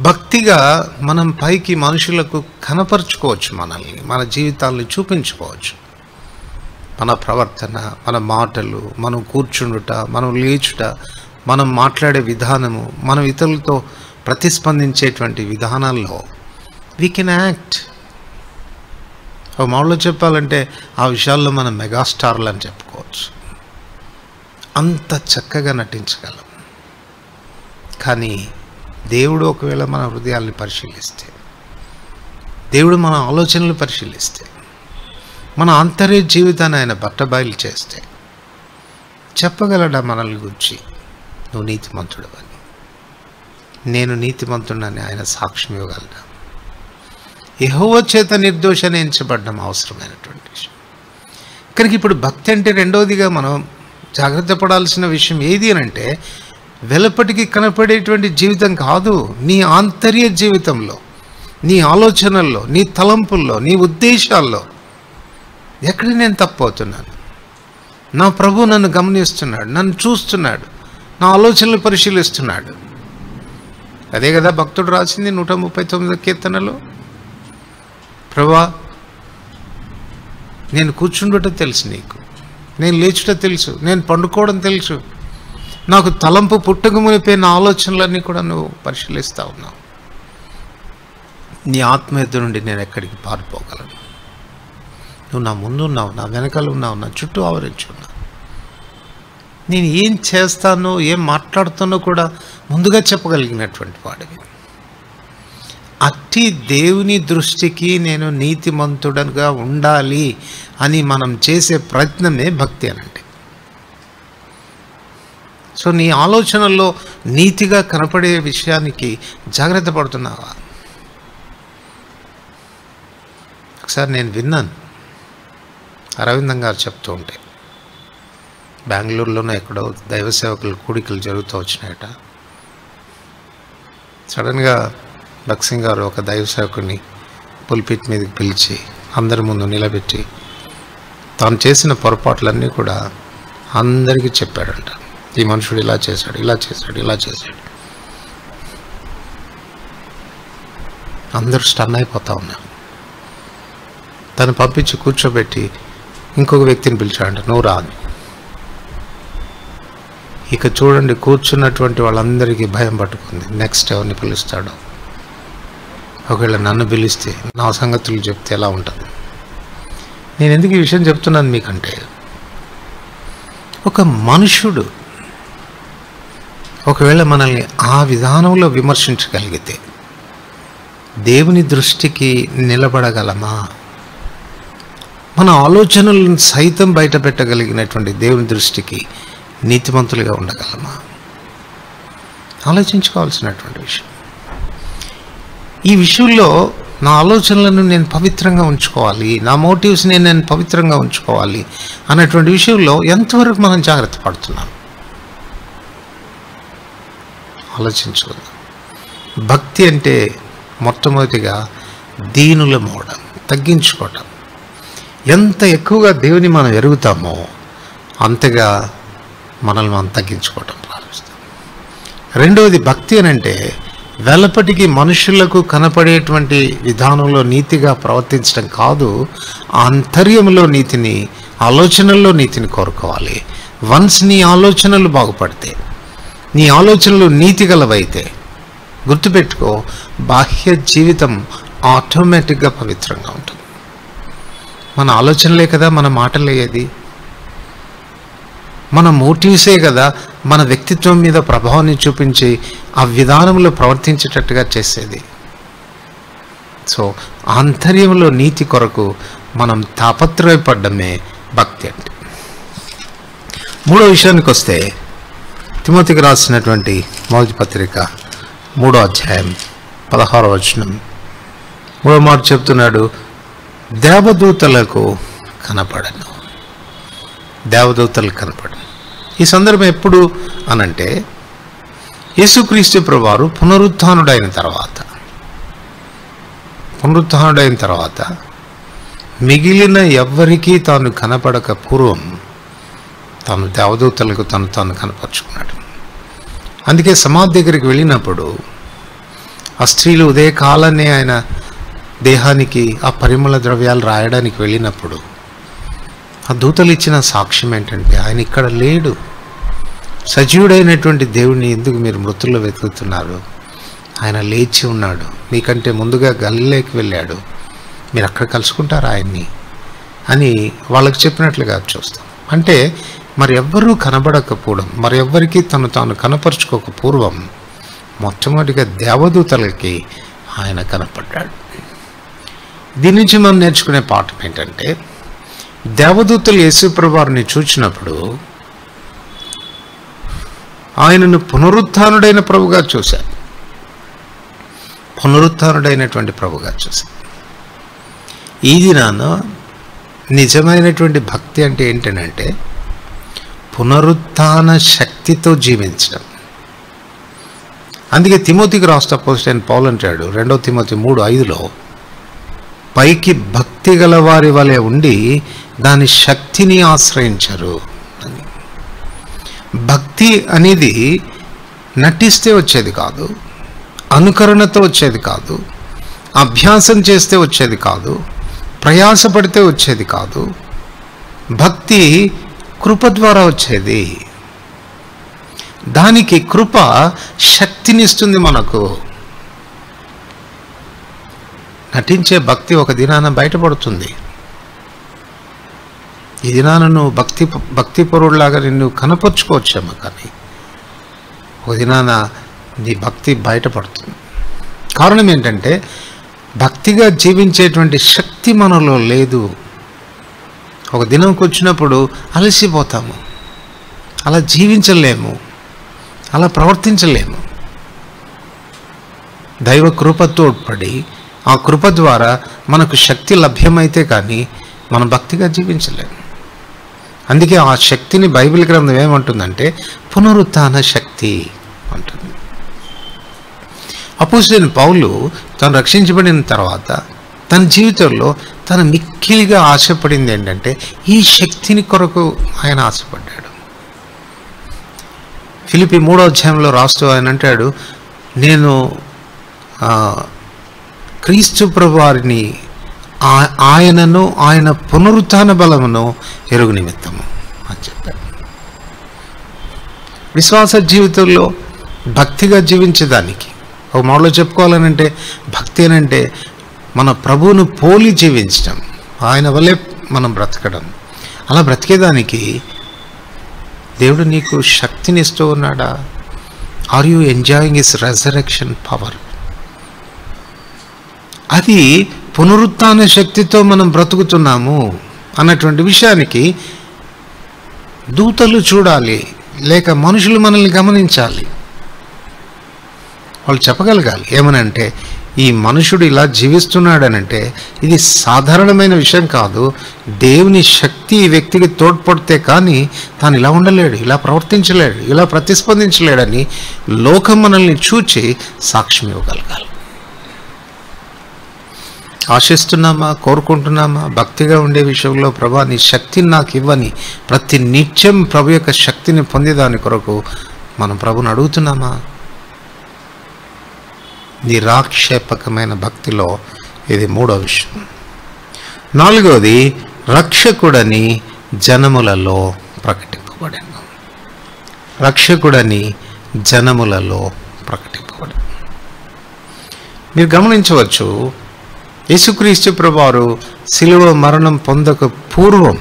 భక్తిగా మనం పైకి మనుషులకు కనపరుచుకోవచ్చు, మనల్ని, మన జీవితాలను చూపించుకోవచ్చు. మన ప్రవర్తన, మన మాటలు, మనం కూర్చుండుట, మనం లేచుట, మనం మాట్లాడే విధానము, మనం ఇతరులతో ప్రతిస్పందించేటువంటి విధానాల్లో వీ కెన్ యాక్ట్. ఒక మాటలో చెప్పాలంటే ఆ విషయాల్లో మనం మెగాస్టార్లు అని చెప్పుకోవచ్చు. అంత చక్కగా నటించగలం. కానీ దేవుడు ఒకవేళ మన హృదయాల్ని పరిశీలిస్తే, దేవుడు మన ఆలోచనలు పరిశీలిస్తే, మన ఆంతర్య జీవితాన్ని ఆయన బట్టబయలు చేస్తే చెప్పగలడా మనల్ని గురించి, నువ్వు నీతిమంతుడు అని, నేను నీతిమంతుడని ఆయన సాక్ష్యం ఇవ్వగలడా? యెహోవా చేత నిర్దోషాన్ని ఎంచబడ్డం అవసరమైనటువంటి విషయం. కనుక ఇప్పుడు భక్తి అంటే రెండవదిగా మనం జాగ్రత్త పడాల్సిన విషయం ఏది అని అంటే వెలుపటికి కనపడేటువంటి జీవితం కాదు, నీ ఆంతర్య జీవితంలో, నీ ఆలోచనల్లో, నీ తలంపుల్లో, నీ ఉద్దేశాల్లో ఎక్కడ నేను తప్పవుతున్నాను, నా ప్రభు నన్ను గమనిస్తున్నాడు, నన్ను చూస్తున్నాడు, నా ఆలోచనలు పరిశీలిస్తున్నాడు. అదే కదా భక్తుడు రాసింది 139 కీర్తనలో. ప్రభా, నేను కూర్చుండుట తెలుసు నీకు, నేను లేచుట తెలుసు, నేను పండుకోవడం తెలుసు, నాకు తలంపు పుట్టక మునిపే నా ఆలోచనలన్నీ కూడా నువ్వు పరిశీలిస్తూ ఉన్నావు. నీ ఆత్మ ఎద్దు నుండి నేను ఎక్కడికి పారిపోగలను? నువ్వు నా ముందు ఉన్నావు, నా వెనకాల ఉన్నావు, నా చుట్టూ ఆవరించి ఉన్నావు. నేను ఏం చేస్తానో, ఏం మాట్లాడుతానో కూడా ముందుగా చెప్పగలిగినటువంటి వాడివి. అట్టి దేవుని దృష్టికి నేను నీతిమంతుడనుగా ఉండాలి అని మనం చేసే ప్రయత్నమే భక్తి అనంటే. సో నీ ఆలోచనల్లో నీతిగా కనపడే విషయానికి జాగ్రత్త పడుతున్నావా? ఒకసారి నేను విన్నాను, అరవిందం గారు చెప్తూ ఉంటే, బెంగళూరులోనే ఎక్కడో దైవ సేవకులు కూడికలు జరుగుతూ వచ్చినాయట. సడన్గా భక్సింగ్ గారు ఒక దైవ సేవకుని పుల్పిట్ మీదకి పిలిచి అందరి ముందు నిలబెట్టి తాను చేసిన పొరపాట్లన్నీ కూడా అందరికీ చెప్పాడంట. ఈ మనుషుడు ఇలా చేశాడు, ఇలా చేశాడు, ఇలా చేశాడు. అందరూ స్టన్ అయిపోతా ఉన్నారు. తను పంపించి కూర్చోబెట్టి ఇంకొక వ్యక్తిని పిలిచాడంట, నువ్వు రా అని. ఇక చూడండి, కూర్చున్నటువంటి వాళ్ళందరికీ భయం పట్టుకుంది. నెక్స్ట్ ఎవరిని పిలుస్తాడో, ఒకవేళ నన్ను పిలిస్తే నా సంగతులు చెప్తే ఎలా ఉంటుంది? నేను ఎందుకు ఈ విషయం చెప్తున్నాను మీకంటే, ఒక మనుషుడు ఒకవేళ మనల్ని ఆ విధానంలో విమర్శించగలిగితే దేవుని దృష్టికి నిలబడగలమా? మన ఆలోచనలను సైతం బయట పెట్టగలిగినటువంటి దేవుని దృష్టికి నీతిమంతులుగా ఉండగలమా? ఆలోచించుకోవాల్సినటువంటి విషయం. ఈ విషయంలో నా ఆలోచనలను నేను పవిత్రంగా ఉంచుకోవాలి, నా మోటివ్స్ని నేను పవిత్రంగా ఉంచుకోవాలి అన్నటువంటి విషయంలో ఎంతవరకు మనం జాగ్రత్త పడుతున్నాం ఆలోచించుకుందాం. భక్తి అంటే మొట్టమొదటిగా దీనులమవడం, తగ్గించుకోవటం. ఎంత ఎక్కువగా దేవుని మనం ఎరుగుతామో అంతగా మనల్ని మనం తగ్గించుకోవటం ప్రారంభిస్తాం. రెండవది, భక్తి అని అంటే వెలపటికి మనుషులకు కనపడేటువంటి విధానంలో నీతిగా ప్రవర్తించడం కాదు, ఆంతర్యంలో నీతిని, ఆలోచనల్లో నీతిని కోరుకోవాలి. వన్స్ నీ ఆలోచనలు బాగుపడితే, నీ ఆలోచనలు నీతి గలవైతే, గుర్తుపెట్టుకో, బాహ్య జీవితం ఆటోమేటిక్గా పవిత్రంగా ఉంటుంది. మన ఆలోచనలే కదా మన మాటలయ్యేది, మన మోటివ్సే కదా మన వ్యక్తిత్వం మీద ప్రభావాన్ని చూపించి ఆ విధానంలో ప్రవర్తించేటట్టుగా చేసేది. సో ఆంతర్యంలో నీతి కొరకు మనం తాపత్రయపడ్డమే భక్తి అంటే. మూడో విషయానికి వస్తే, తిమోతికి రాసినటువంటి మొదటి పత్రిక 3వ అధ్యాయం 16వ వచనం, 3వ మాట చెప్తున్నాడు, దేవదూతలకు కనపడను. దేవదూతలకు కనపడను. ఈ సందర్భం ఎప్పుడు అనంటే, యేసుక్రీస్తు ప్రభువారు పునరుత్థానుడైన తర్వాత మిగిలిన ఎవ్వరికీ తాను కనపడక పూర్వం తాను దేవదూతలకు తాను కనపరుచుకున్నాడు. అందుకే సమాధి దగ్గరికి వెళ్ళినప్పుడు ఆ స్త్రీలు ఉదయకాలాన్ని ఆయన దేహానికి ఆ పరిమళ ద్రవ్యాలు రాయడానికి వెళ్ళినప్పుడు ఆ దూతలు ఇచ్చిన సాక్ష్యం ఏంటంటే, ఆయన ఇక్కడ లేడు, సజీవుడైనటువంటి దేవుడిని ఎందుకు మీరు మృతుల్లో వెతుకుతున్నారు? ఆయన లేచి ఉన్నాడు, మీకంటే ముందుగా గలిలేకి వెళ్ళాడు, మీరు అక్కడ కలుసుకుంటారు ఆయన్ని అని వాళ్ళకి చెప్పినట్లుగా చూస్తాం. అంటే మరి ఎవ్వరూ కనబడకపోవడం, మరి ఎవ్వరికీ తాను కనపరుచుకోక పూర్వం మొట్టమొదటిగా దేవదూతలకి ఆయన కనపడ్డాడు. దీని నుంచి మనం నేర్చుకునే పాఠం ఏంటంటే, దేవదూతలు యేసుప్రభువారిని చూచినప్పుడు ఆయనను పునరుత్థానుడైన ప్రభుగా చూశారు. పునరుత్థానుడైనటువంటి ప్రభుగా చూశారు. ఈ దినాన నిజమైనటువంటి భక్తి అంటే ఏంటంటే, పునరుత్థాన శక్తితో జీవించడం. అందుకే తిమోతికి రాష్ట్ర అపోస్తలుడైన పౌలు అంటాడు 2 తిమోతి 3:5లో, పైకి భక్తి గల వారి వలె ఉండి దాని శక్తిని ఆశ్రయించరు. భక్తి అనేది నటిస్తే వచ్చేది కాదు, అనుకరణతో వచ్చేది కాదు, అభ్యాసం చేస్తే వచ్చేది కాదు, ప్రయాసపడితే వచ్చేది కాదు. భక్తి కృప ద్వారా వచ్చేది. దానికి కృప శక్తినిస్తుంది మనకు. నటించే భక్తి ఒక దినాన బయటపడుతుంది. ఈ దినాన నువ్వు భక్తిపరుడులాగా నిన్ను కనపరుచుకోవచ్చేమో, కానీ ఒక దినాన నీ భక్తి బయటపడుతుంది. కారణం ఏంటంటే భక్తిగా జీవించేటువంటి శక్తి మనలో లేదు. ఒక దినంకి వచ్చినప్పుడు అలసిపోతాము, అలా జీవించలేము, అలా ప్రవర్తించలేము. దైవ కృప తోడ్పడి ఆ కృప ద్వారా మనకు శక్తి లభ్యమైతే కానీ మనం భక్తిగా జీవించలేము. అందుకే ఆ శక్తిని బైబిల్ గ్రంథం ఏమంటుందంటే పునరుత్థాన శక్తి అంటుంది. అపోస్తలుడైన పౌలు తను రక్షించబడిన తర్వాత తన జీవితంలో తను మిక్కిలిగా ఆశపడింది ఏంటంటే ఈ శక్తిని కొరకు ఆయన ఆశపడ్డాడు. ఫిలిప్పీ 3వ అధ్యాయంలో రాస్తూ ఆయన అంటాడు, నేను క్రీస్తు ప్రభువారిని ఆయనను ఆయన పునరుత్థాన బలమును ఎరుగు నిమిత్తము అని చెప్పాడు. విశ్వాస జీవితంలో భక్తిగా జీవించేదానికి ఒక మాటలో చెప్పుకోవాలనంటే భక్తి అనంటే మన ప్రభువును పోలి జీవించడం, ఆయన వల్లే మనం బ్రతకడం. అలా బ్రతికేదానికి దేవుడు నీకు శక్తిని ఇస్తూ ఉన్నాడా? Are you enjoying his resurrection power? అది పునరుత్థాన శక్తితో మనం బ్రతుకుతున్నాము అన్నటువంటి విషయానికి దూతలు చూడాలి, లేక మనుషులు మనల్ని గమనించాలి. వాళ్ళు చెప్పగలగాలి ఏమనంటే ఈ మనుషుడు ఇలా జీవిస్తున్నాడనంటే ఇది సాధారణమైన విషయం కాదు, దేవుని శక్తి ఈ వ్యక్తికి తోడ్పడితే కానీ తాను ఇలా ఉండలేడు, ఇలా ప్రవర్తించలేడు, ఇలా ప్రతిస్పందించలేడని లోకం మనల్ని చూచి సాక్ష్యం ఇవ్వగలగాలి. ఆశిస్తున్నామా, కోరుకుంటున్నామా? భక్తిగా ఉండే విషయంలో ప్రభా నీ శక్తిని నాకు ఇవ్వని ప్రతి నిత్యం ప్రభు యొక్క శక్తిని పొందేదాని కొరకు మనం ప్రభుని అడుగుతున్నామా? నిరాక్షేపకమైన భక్తిలో ఇది 3వ విషయం. 4వది రక్షకుడని జనములలో ప్రకటింపబడెను. రక్షకుడని జనములలో ప్రకటింపబడెను. మీరు గమనించవచ్చు, యేసుక్రీస్తు ప్రభువారు శిలువ మరణం పొందక పూర్వం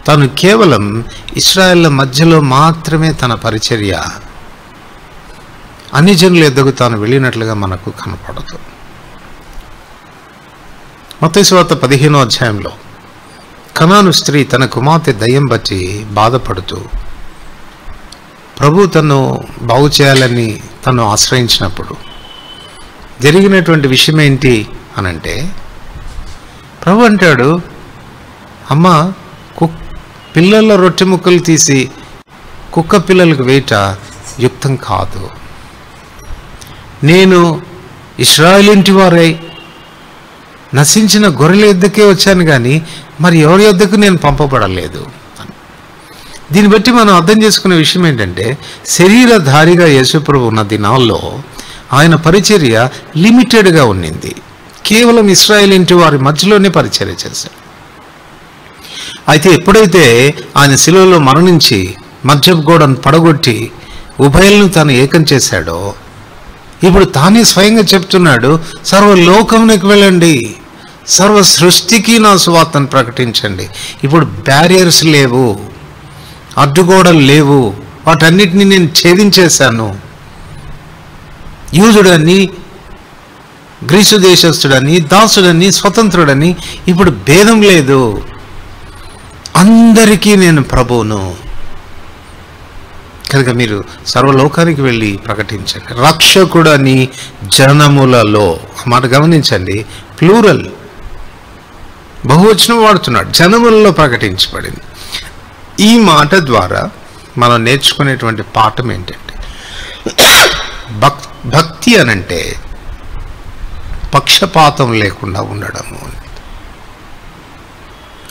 తాను కేవలం ఇశ్రాయేళ్ల మధ్యలో మాత్రమే తన పరిచర్య, అన్ని జనుల ఎద్దకు తాను వెళ్ళినట్లుగా మనకు కనపడదు. మత్తయి సువార్త 15వ అధ్యాయంలో కనాను స్త్రీ తన కుమార్తె దయ్యం బట్టి బాధపడుతూ ప్రభు తను బాగు చేయాలని తను ఆశ్రయించినప్పుడు జరిగినటువంటి విషయం ఏంటి అనంటే ప్రభు అంటాడు, అమ్మ పిల్లల రొట్టె ముక్కలు తీసి కుక్క పిల్లలకు వేయట యుక్తం కాదు. నేను ఇశ్రాయేలింటి వారై నశించిన గొర్రెల యొద్దకే వచ్చాను కానీ మరి ఎవరి యొద్దకు నేను పంపబడలేదు. దీన్ని బట్టి మనం అర్థం చేసుకునే విషయం ఏంటంటే శరీరధారిగా యేసుప్రభు ఉన్న దినాల్లో ఆయన పరిచర్య లిమిటెడ్గా ఉండింది. కేవలం ఇశ్రాయేలింటి వారి మధ్యలోనే పరిచర్య చేశాడు. అయితే ఎప్పుడైతే ఆయన శిలువలో మరణించి మధ్యపు గోడను పడగొట్టి ఉభయలను తాను ఏకం చేశాడో ఇప్పుడు తానే స్వయంగా చెప్తున్నాడు, సర్వలోకమునకు వెళ్ళండి, సర్వ సృష్టికి నా సువార్తను ప్రకటించండి. ఇప్పుడు బ్యారియర్స్ లేవు, అడ్డుగోడలు లేవు, వాటన్నిటిని నేను ఛేదించేశాను. యూదుడని, గ్రీసు దేశస్థుడని, దాసుడని, స్వతంత్రుడని ఇప్పుడు భేదం లేదు. అందరికీ నేను ప్రభువును. కనుక మీరు సర్వలోకానికి వెళ్ళి ప్రకటించండి. రక్షకుడని జనములలో, ఆ మాట గమనించండి, ప్లూరల్, బహువచనం వాడుతున్నాడు. జనములలో ప్రకటించబడింది. ఈ మాట ద్వారా మనం నేర్చుకునేటువంటి పాఠం ఏంటంటే భక్తి అనంటే పక్షపాతం లేకుండా ఉండడము.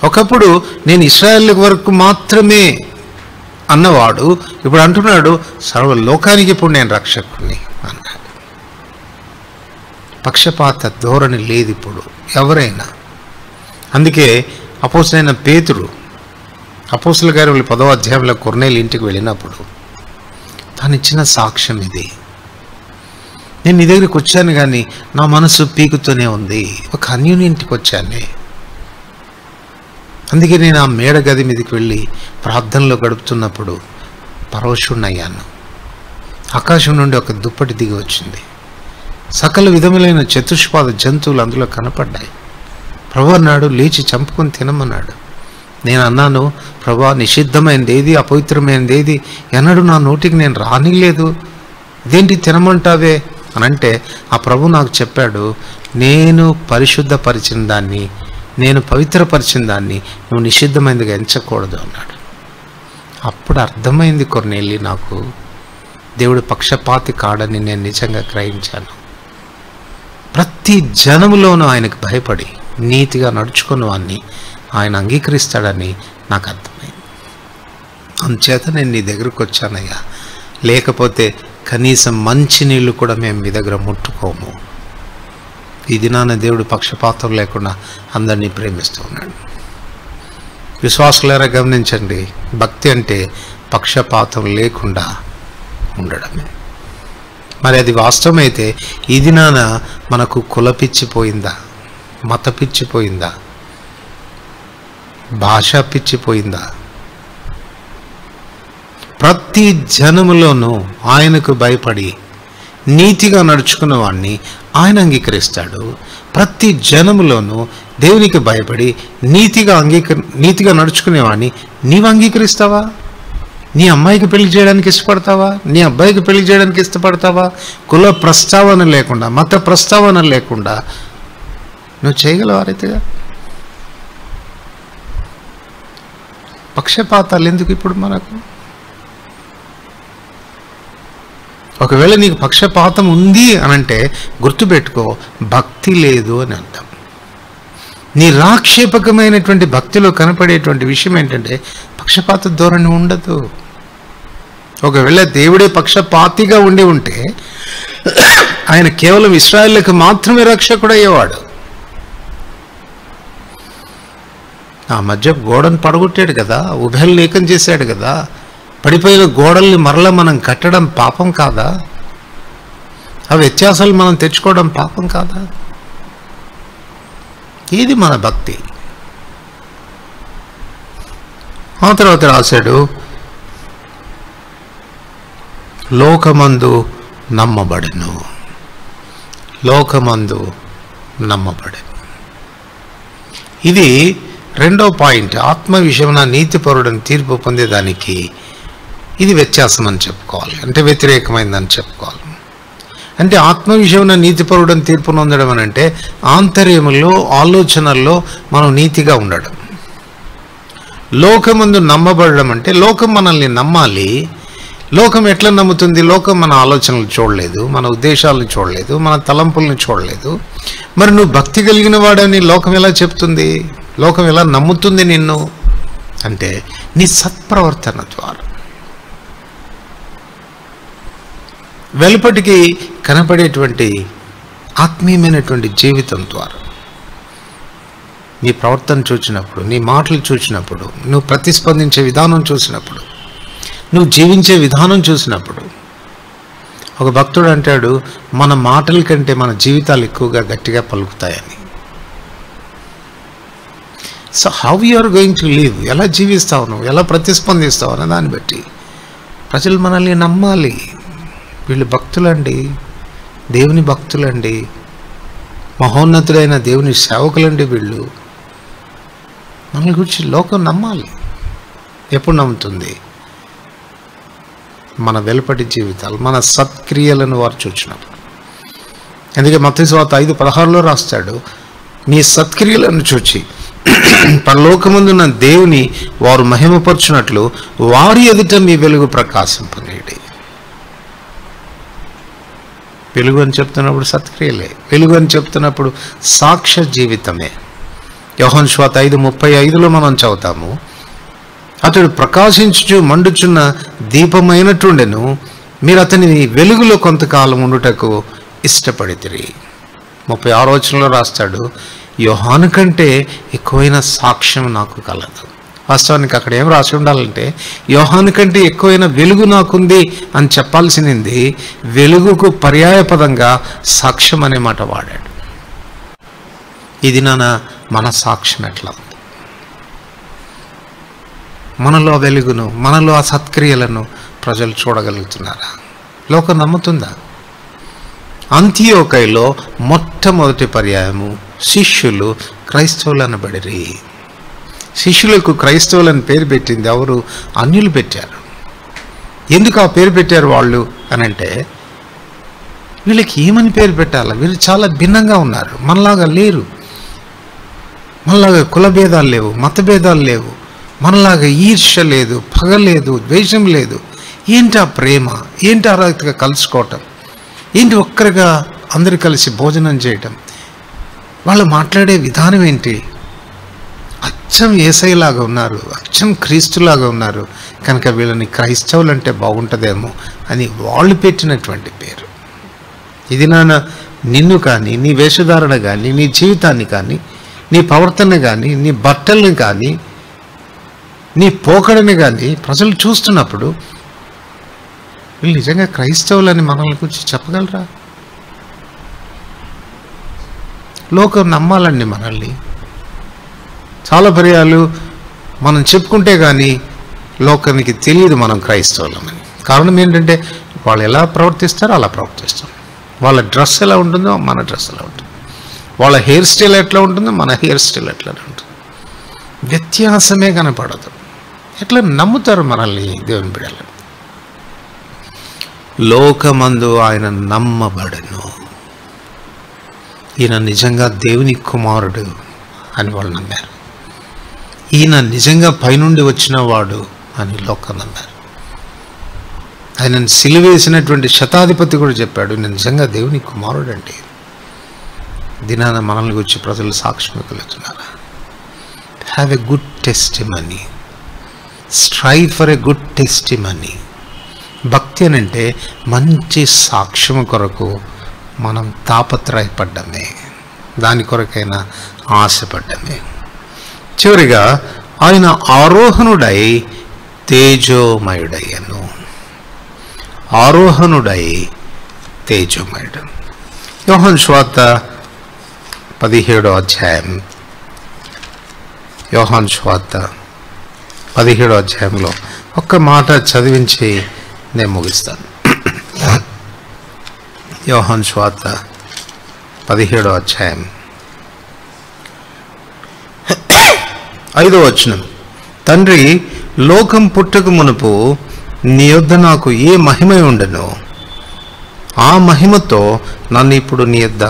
ఒకప్పుడు నేను ఇశ్రాయేల్ వరకు మాత్రమే అన్నవాడు ఇప్పుడు అంటున్నాడు సర్వలోకానికి ఇప్పుడు నేను రక్షకుడిని అన్నాడు. పక్షపాత ధోరణి లేదు ఇప్పుడు ఎవరైనా. అందుకే అపోస్తలుడైన పేతురు అపోస్తలుల కార్యములు 10వ అధ్యాయంలో కొర్నేలు ఇంటికి వెళ్ళినప్పుడు తాను ఇచ్చిన సాక్ష్యం ఇది. నేను నీ దగ్గరికి వచ్చాను కానీ నా మనసు పీకుతూనే ఉంది, ఒక అన్యుని ఇంటికి వచ్చానే, అందుకే నేను ఆ మేడ గది మీదకి వెళ్ళి ప్రార్థనలో గడుపుతున్నప్పుడు పరవశుణ్ణయ్యాను. ఆకాశం నుండి ఒక దుప్పటి దిగి వచ్చింది, సకల విధములైన చతుష్పాద జంతువులు అందులో కనపడ్డాయి. ప్రభు అన్నాడు, లేచి చంపుకొని తినమన్నాడు. నేను అన్నాను, ప్రభా నిషిద్ధమైనది ఏది, అపవిత్రమైనది ఏది ఎన్నడూ నా నోటికి నేను రానిలేదు, ఇదేంటి తినమంటావే అని అంటే ఆ ప్రభు నాకు చెప్పాడు, నేను పరిశుద్ధపరిచిన దాన్ని, నేను పవిత్రపరిచిన దాన్ని నువ్వు నిషిద్ధమైనదిగా ఎంచకూడదు అన్నాడు. అప్పుడు అర్థమైంది కొర్నేలి, నాకు దేవుడు పక్షపాతి కాడని నేను నిజంగా గ్రహించాను. ప్రతి జనములోనూ ఆయనకు భయపడి నీతిగా నడుచుకున్న వాన్ని ఆయన అంగీకరిస్తాడని నాకు అర్థమైంది. అందుచేత నేను నీ దగ్గరకు వచ్చానయ్యా, లేకపోతే కనీసం మంచి నీళ్ళు కూడా మేము మీ దగ్గర ముట్టుకోము. ఈ దినాన దేవుడు పక్షపాతం లేకుండా అందరినీ ప్రేమిస్తూ ఉన్నాడు. విశ్వాసులారా గమనించండి, భక్తి అంటే పక్షపాతం లేకుండా ఉండడమే. మరి అది వాస్తవమైతే ఈ దినాన మనకు కులపిచ్చిపోయిందా, మత పిచ్చిపోయిందా, భాష పిచ్చిపోయిందా? ప్రతి జనములోనూ ఆయనకు భయపడి నీతిగా నడుచుకున్న వాడిని ఆయన అంగీకరిస్తాడు. ప్రతి జనములోనూ దేవునికి భయపడి నీతిగా నడుచుకునేవాడిని నీవు అంగీకరిస్తావా? నీ అమ్మాయికి పెళ్లి చేయడానికి ఇష్టపడతావా? నీ అబ్బాయికి పెళ్లి చేయడానికి ఇష్టపడతావా? కుల ప్రస్తావన లేకుండా, మత ప్రస్తావన లేకుండా నువ్వు చేయగలవారైతేగా. పక్షపాతాలు ఎందుకు ఇప్పుడు మనకు? ఒకవేళ నీకు పక్షపాతం ఉంది అనంటే గుర్తుపెట్టుకో, భక్తి లేదు అని అర్థం. నీ రాక్షేపకమైనటువంటి భక్తిలో కనపడేటువంటి విషయం ఏంటంటే పక్షపాత ధోరణి ఉండదు. ఒకవేళ దేవుడే పక్షపాతిగా ఉంటే ఆయన కేవలం ఇశ్రాయేలుకు మాత్రమే రక్షకుడు అయ్యేవాడు. ఆ మధ్య గోడను పడగొట్టాడు కదా, ఉభయలు ఏకం చేశాడు కదా. పడిపోయిన గోడల్ని మరలా మనం కట్టడం పాపం కాదా? ఆ వ్యత్యాసాలు మనం తెచ్చుకోవడం పాపం కాదా? ఇది మన భక్తి. ఆ తర్వాత రాశాడు, లోకమందు నమ్మబడెను. లోకమందు నమ్మబడెను. ఇది రెండో పాయింట్. ఆత్మ విషయమున నీతిపరుడని తీర్పు పొందేదానికి ఇది వ్యత్యాసం అని చెప్పుకోవాలి, అంటే వ్యతిరేకమైందని చెప్పుకోవాలి. అంటే ఆత్మ విషయమున నీతిపరుడని తీర్పు పొందడం అని అంటే ఆంతర్యములో, ఆలోచనల్లో మనం నీతిగా ఉండడం. లోకమందు నమ్మబడడం అంటే లోకం మనల్ని నమ్మాలి. లోకం ఎట్లా నమ్ముతుంది? లోకం మన ఆలోచనలు చూడలేదు, మన ఉద్దేశాలను చూడలేదు, మన తలంపులను చూడలేదు. మరి నువ్వు భక్తి కలిగిన వాడని లోకం ఎలా చెప్తుంది? లోకం ఎలా నమ్ముతుంది నిన్ను అంటే నీ సత్ప్రవర్తన ద్వారా, వెలుపటికి కనపడేటువంటి ఆత్మీయమైనటువంటి జీవితం ద్వారా. నీ ప్రవర్తన చూసినప్పుడు, నీ మాటలు చూసినప్పుడు, నువ్వు ప్రతిస్పందించే విధానం చూసినప్పుడు, నువ్వు జీవించే విధానం చూసినప్పుడు, ఒక భక్తుడు అంటాడు, మన మాటల కంటే మన జీవితాలు ఎక్కువగా గట్టిగా పలుకుతాయని. So how you are going to live, ఎలా జీవిస్తావు నువ్వు, ఎలా ప్రతిస్పందిస్తావు అనే దాన్ని బట్టి ప్రజలు మనల్ని నమ్మాలి. వీళ్ళు భక్తులండి, దేవుని భక్తులండి, మహోన్నతుడైన దేవుని సేవకులండి వీళ్ళు. మన గురించి లోకం నమ్మాలి. ఎప్పుడు నమ్ముతుంది? మన వెలుపటి జీవితాలు, మన సత్క్రియలను వారు చూచినప్పుడు. అందుకే మత్తయి సువార్త 5:16 రాస్తాడు, మీ సత్క్రియలను చూచి పరలోకమందున్న దేవుని వారు మహిమపరచునట్లు వారి ఎదుట మీ వెలుగు ప్రకాశింపనీయుడి. వెలుగు అని చెప్తున్నప్పుడు సత్క్రియలే, వెలుగు అని చెప్తున్నప్పుడు సాక్ష్య జీవితమే. యోహాను సువార్త 5:35 మనం చదువుతాము, అతడు ప్రకాశించుచు మండుచున్న దీపమైనట్టుండెను. మీరు అతని వెలుగులో కొంతకాలం ఉండుటకు ఇష్టపడితిరి. 36వ వచనంలో రాస్తాడు, యోహాను కంటే ఎక్కువైన సాక్ష్యం నాకు కలదు. వాస్తవానికి అక్కడ ఏం రాసి ఉండాలంటే, యోహాను కంటే ఎక్కువైన వెలుగు నాకుంది అని చెప్పాల్సింది వెలుగుకు పర్యాయపదంగా సాక్ష్యం అనే మాట వాడాడు. ఇది మన సాక్ష్యం ఎట్లా ఉంది? మనలో ఆ వెలుగును, మనలో ఆ సత్క్రియలను ప్రజలు చూడగలుగుతున్నారా? లోకం నమ్ముతుందా? అంతియోకయలో మొట్టమొదటి పర్యాయము శిష్యులు క్రైస్తవులు అనబడిరి. శిష్యులకు క్రైస్తవులని పేరు పెట్టింది ఎవరు? అన్యులు పెట్టారు. ఎందుకు ఆ పేరు పెట్టారు వాళ్ళు అనంటే, వీళ్ళకి ఏమని పేరు పెట్టాలి? వీళ్ళు చాలా భిన్నంగా ఉన్నారు, మనలాగా లేరు. మనలాగా కుల భేదాలు లేవు, మత భేదాలు లేవు, మనలాగా ఈర్ష్య లేదు, పగ లేదు, ద్వేషం లేదు. ఏంటి ఆ ప్రేమ? ఏంటి ఆ రైతుగా కలుసుకోవటం? ఏంటి ఒక్కరిగా అందరు కలిసి భోజనం చేయటం? వాళ్ళు మాట్లాడే విధానం ఏంటి? అచ్చం యేసయ్యలాగా ఉన్నారు, అచ్చం క్రీస్తులాగా ఉన్నారు. కనుక వీళ్ళని క్రైస్తవులు అంటే బాగుంటుందేమో అని వాళ్ళు పెట్టినటువంటి పేరు. ఇది నిన్ను కానీ, నీ వేషధారణ కానీ, నీ జీవితాన్ని కానీ, నీ ప్రవర్తన కానీ, నీ బట్టల్ని కానీ, నీ పోకడని కానీ ప్రజలు చూస్తున్నప్పుడు వీళ్ళు నిజంగా క్రైస్తవులని మనల్ని గురించి చెప్పగలరా? లోకం నమ్మాలండి మనల్ని. చాలా పర్యాలు మనం చెప్పుకుంటే కానీ లోకానికి తెలియదు మనం క్రైస్తవులమని. కారణం ఏంటంటే వాళ్ళు ఎలా ప్రవర్తిస్తారో అలా ప్రవర్తిస్తాం. వాళ్ళ డ్రెస్ ఎలా ఉంటుందో మన డ్రెస్ ఎలా ఉంటుంది, వాళ్ళ హెయిర్ స్టైల్ ఎట్లా ఉంటుందో మన హెయిర్ స్టైల్ ఎట్లానే ఉంటుంది. వ్యత్యాసమే కనపడదు. ఎట్లా నమ్ముతారు మనల్ని దేవుని బిడ్డలు? లోకమందు ఆయన నమ్మబడను, ఈయన నిజంగా దేవుని కుమారుడు అని వాళ్ళు నమ్మారు. ఈయన నిజంగా పైనుండి వచ్చిన వాడు అని లోకం నమ్మారు. ఆయనను సిలువేసినటువంటి శతాధిపతి కూడా చెప్పాడు, నేను నిజంగా దేవుని కుమారుడు అంటే. దినాన మనల్ని గురించి ప్రజలు సాక్ష్యం కలుగుతున్నారా? Have a good testimony, strive for a good testimony. భక్తి అని అంటే మంచి సాక్ష్యం కొరకు మనం తాపత్రయపడ్డమే, దాని కొరకైనా ఆశపడ్డమే. చివరిగా ఆయన ఆరోహణుడై తేజోమయుడయ్యను. ఆరోహణుడై తేజోమయుడు. యోహాను సువార్త 17వ అధ్యాయం, యోహాను సువార్త 17వ అధ్యాయంలో ఒక్క మాట చదివించి నేను ముగిస్తాను. యోహాను సువార్త 17వ అధ్యాయం 5వ వచనం. తండ్రి, లోకం పుట్టక మునుపు నీ యొద్ద నాకు ఏ మహిమ ఉండెనో ఆ మహిమతో నన్ను ఇప్పుడు నీ యొద్ద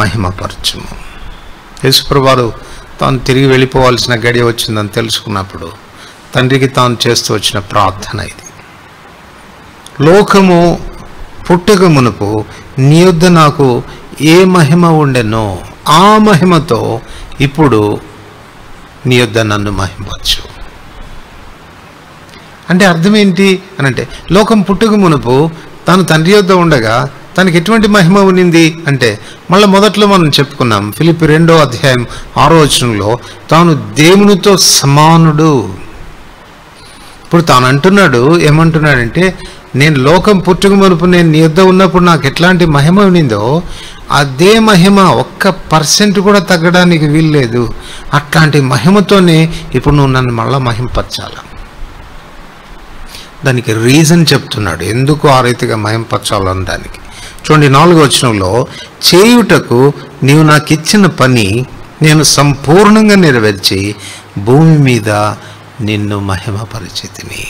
మహిమపరచుము. యేసుప్రభువారు తాను తిరిగి వెళ్ళిపోవాల్సిన గడియ వచ్చిందని తెలుసుకున్నప్పుడు తండ్రికి తాను చేస్తూ వచ్చిన ప్రార్థన ఇది. లోకము పుట్టక మునుపు నీ యొద్ద నాకు ఏ మహిమ ఉండెనో ఆ మహిమతో ఇప్పుడు నీ యొద్ద నన్ను మహిమపరచు. అంటే అర్థం ఏంటి అని అంటే, లోకం పుట్టక మునుపు తాను తండ్రి యొద్ద ఉండగా తనకి ఎటువంటి మహిమ ఉన్నింది అంటే, మళ్ళీ మొదట్లో మనం చెప్పుకున్నాం ఫిలిప్పీ 2వ అధ్యాయం 6వ వచనంలో తాను దేవునితో సమానుడు. ఇప్పుడు తాను అంటున్నాడు, ఏమంటున్నాడంటే, నేను లోకం పుట్టుక మునుపు నేను నీ యొద్ద ఉన్నప్పుడు నాకు ఎట్లాంటి మహిమ ఉన్నిందో అదే మహిమ 1% కూడా తగ్గడానికి వీల్లేదు. అట్లాంటి మహిమతోనే ఇప్పుడు నువ్వు నన్ను మళ్ళా మహిమపరచాల. దానికి రీజన్ చెప్తున్నాడు ఎందుకు ఆ రీతిగా మహిమపరచాలనడానికి. చూడండి 4వ వచనంలో, చేయుటకు నీవు నాకు ఇచ్చిన పని నేను సంపూర్ణంగా నెరవేర్చి భూమి మీద నిన్ను మహిమపరిచితిని.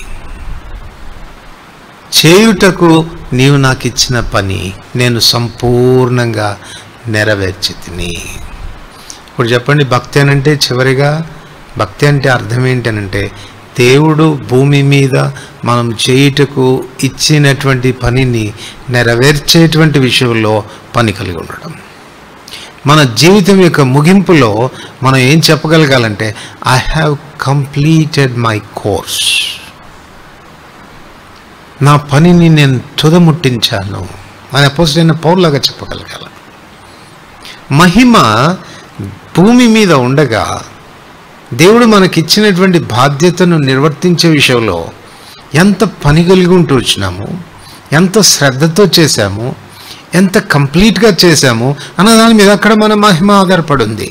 చేయుటకు నీవు నాకు ఇచ్చిన పని నేను సంపూర్ణంగా నెరవేర్చితిని. ఇప్పుడు చెప్పండి, భక్తి అనంటే చివరిగా భక్తి అంటే అర్థం ఏంటనంటే, దేవుడు భూమి మీద మనం చేయుటకు ఇచ్చినటువంటి పనిని నెరవేర్చేటువంటి విషయంలో పని కలిగి ఉండడం. మన జీవితం యొక్క ముగింపులో మనం ఏం చెప్పగలగాలంటే, I have completed my course, నా పనిని నేను తుదముట్టించాను అని అపోస్తలుడైన పౌలులాగా చెప్పగలగాలి. మహిమ భూమి మీద ఉండగా దేవుడు మనకిచ్చినటువంటి బాధ్యతను నిర్వర్తించే విషయంలో ఎంత పని కలిగి ఉంటూ వచ్చినాము, ఎంత శ్రద్ధతో చేశాము, ఎంత కంప్లీట్గా చేశాము అన్న దాని మీద అక్కడ మన మహిమ ఆధారపడి ఉంది.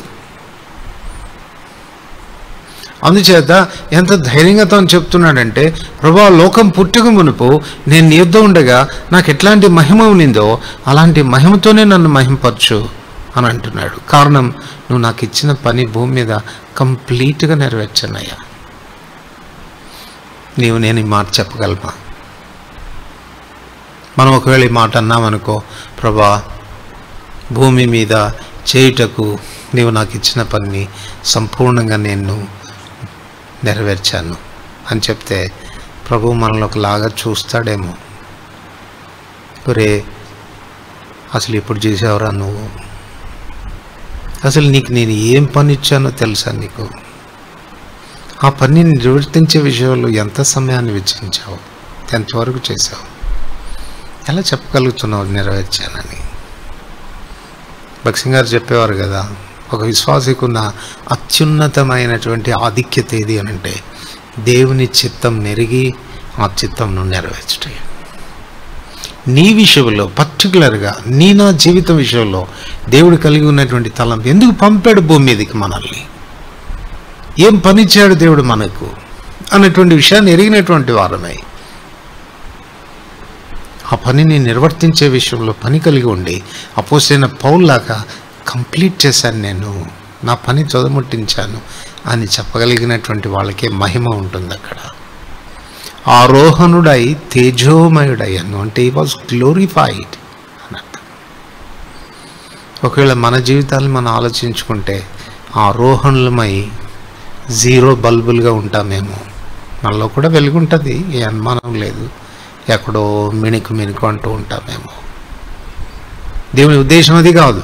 అందుచేత ఎంత ధైర్యంగా తాను చెప్తున్నాడంటే, ప్రభువా, లోకం పుట్టక మునుపు నేను నీ యొద్ద ఉండగా నాకు ఎట్లాంటి మహిమ ఉన్నిందో అలాంటి మహిమతోనే నన్ను మహిమపరచు అని అంటున్నాడు. కారణం, నువ్వు నాకు ఇచ్చిన పని భూమి మీద కంప్లీట్గా నెరవేర్చానయ్యా. నేను ఈ మాట చెప్పగలమా? మనం ఒకవేళ ఈ మాట అన్నామనుకో, ప్రభా, భూమి మీద చేయుటకు నీవు నాకు ఇచ్చిన పనిని సంపూర్ణంగా నేను నెరవేర్చాను అని చెప్తే ప్రభు మనల్ని ఒకలాగా చూస్తాడేమో. ఒరే, అసలు ఇప్పుడు చేసావురా నువ్వు? అసలు నీకు నేను ఏం పని ఇచ్చానో తెలుసా నీకు? ఆ పని నిర్వర్తించే విషయంలో ఎంత సమయాన్ని వెచ్చించావు, ఎంతవరకు చేసావు, ఎలా చెప్పగలుగుతున్నావు నెరవేర్చానని? భక్సింగ్ గారు చెప్పేవారు కదా, ఒక విశ్వాసికి ఉన్న అత్యున్నతమైనటువంటి ఆధిక్యత ఏది అని అంటే, దేవుని చిత్తం నెరిగి ఆ చిత్తంను నెరవేర్చటం. నీ విషయంలో పర్టికులర్గా నా జీవితం విషయంలో దేవుడు కలిగి ఉన్నటువంటి తలంపు, ఎందుకు పంపాడు భూమి మీదకి మనల్ని, ఏం పనిచ్చాడు దేవుడు మనకు అన్నటువంటి విషయాన్ని ఎరిగినటువంటి వారమై ఆ పనిని నిర్వర్తించే విషయంలో పని కలిగి ఉండి అపోస్తలుడైన పౌలులాగా కంప్లీట్ చేశాను, నేను నా పని తుదముట్టించాను అని చెప్పగలిగినటువంటి వాళ్ళకే మహిమ ఉంటుంది అక్కడ. ఆరోహణుడై తేజోమయుడయ్యాను అంటే ఈ వాజ్ గ్లోరిఫైడ్ అన్నట్టు. ఒకవేళ మన జీవితాన్ని మనం ఆలోచించుకుంటే ఆరోహణులమై జీరో బల్బులుగా ఉంటామేమో. మనలో కూడా వెలుగుంటుంది, ఏ అనుమానం లేదు, ఎక్కడో మిణుకు అంటూ ఉంటామేమో. దేవుని ఉద్దేశం అది కాదు.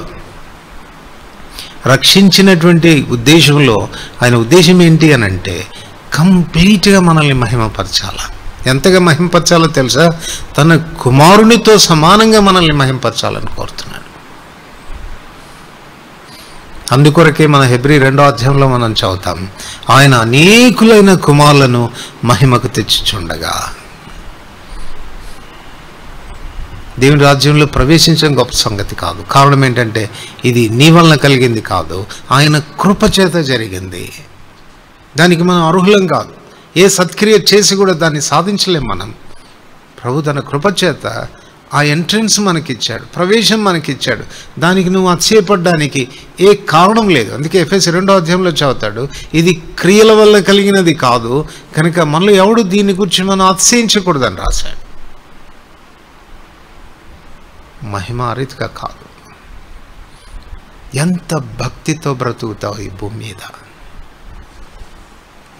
రక్షించినటువంటి ఉద్దేశంలో ఆయన ఉద్దేశం ఏంటి అని అంటే, కంప్లీట్గా మనల్ని మహిమపరచాల. ఎంతగా మహిమపరచాలో తెలుసా? తన కుమారునితో సమానంగా మనల్ని మహిమపరచాలని కోరుతున్నాడు. అందుకొరకే మన హెబ్రీ 2వ అధ్యాయంలో మనం చదువుతాం, ఆయన అనేకులైన కుమారులను మహిమకు తెచ్చుచుండగా. దేవుని రాజ్యంలో ప్రవేశించడం గొప్ప సంగతి కాదు. కారణం ఏంటంటే, ఇది నీ వలన కలిగింది కాదు, ఆయన కృప చేత జరిగింది. దానికి మనం అర్హులం కాదు, ఏ సత్క్రియ చేసి కూడా దాన్ని సాధించలేం మనం. ప్రభు తన కృప చేత ఆ ఎంట్రన్స్ మనకిచ్చాడు, ప్రవేశం మనకిచ్చాడు. దానికి నువ్వు అతిశయపడడానికి ఏ కారణం లేదు. అందుకే ఎఫెసీ 2వ అధ్యాయంలో చదువుతాడు, ఇది క్రియల వల్ల కలిగినది కాదు, కనుక మనలో ఎవడు దీని గురించి మనం అతిశయించకూడదని రాశాడు. మహిమ ఆ రీతిగా కాదు. ఎంత భక్తితో బ్రతుకుతావు ఈ భూమి మీద,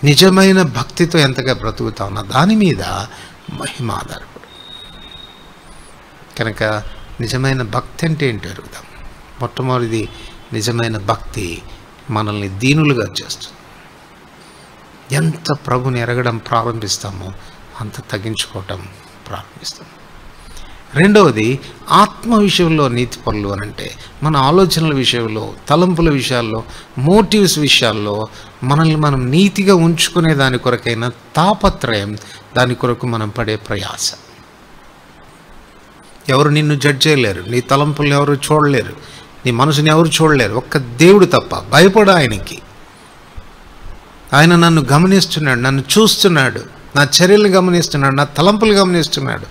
నిజమైన భక్తితో ఎంతగా బ్రతుకుతావు నా దాని మీద మహిమ ఆధారపడు. కనుక నిజమైన భక్తి అంటే ఏంటి అడుగుదాం. మొట్టమొదటిది, నిజమైన భక్తి మనల్ని దీనులుగా చేస్తుంది. ఎంత ప్రభుని ఎరగడం ప్రారంభిస్తామో అంత తగ్గించుకోవటం ప్రారంభిస్తాం. రెండవది, ఆత్మ విషయంలో నీతి పనులు అని అంటే, మన ఆలోచనల విషయంలో, తలంపుల విషయాల్లో, మోటివ్స్ విషయాల్లో మనల్ని మనం నీతిగా ఉంచుకునే దాని కొరకైన తాపత్రయం, దాని కొరకు మనం పడే ప్రయాస. ఎవరు నిన్ను జడ్జ్ చేయలేరు, నీ తలంపులను ఎవరు చూడలేరు, నీ మనసుని ఎవరు చూడలేరు, ఒక్క దేవుడు తప్ప. భయపడు ఆయనకి. ఆయన నన్ను గమనిస్తున్నాడు, నన్ను చూస్తున్నాడు, నా చర్యలను గమనిస్తున్నాడు, నా తలంపులు గమనిస్తున్నాడు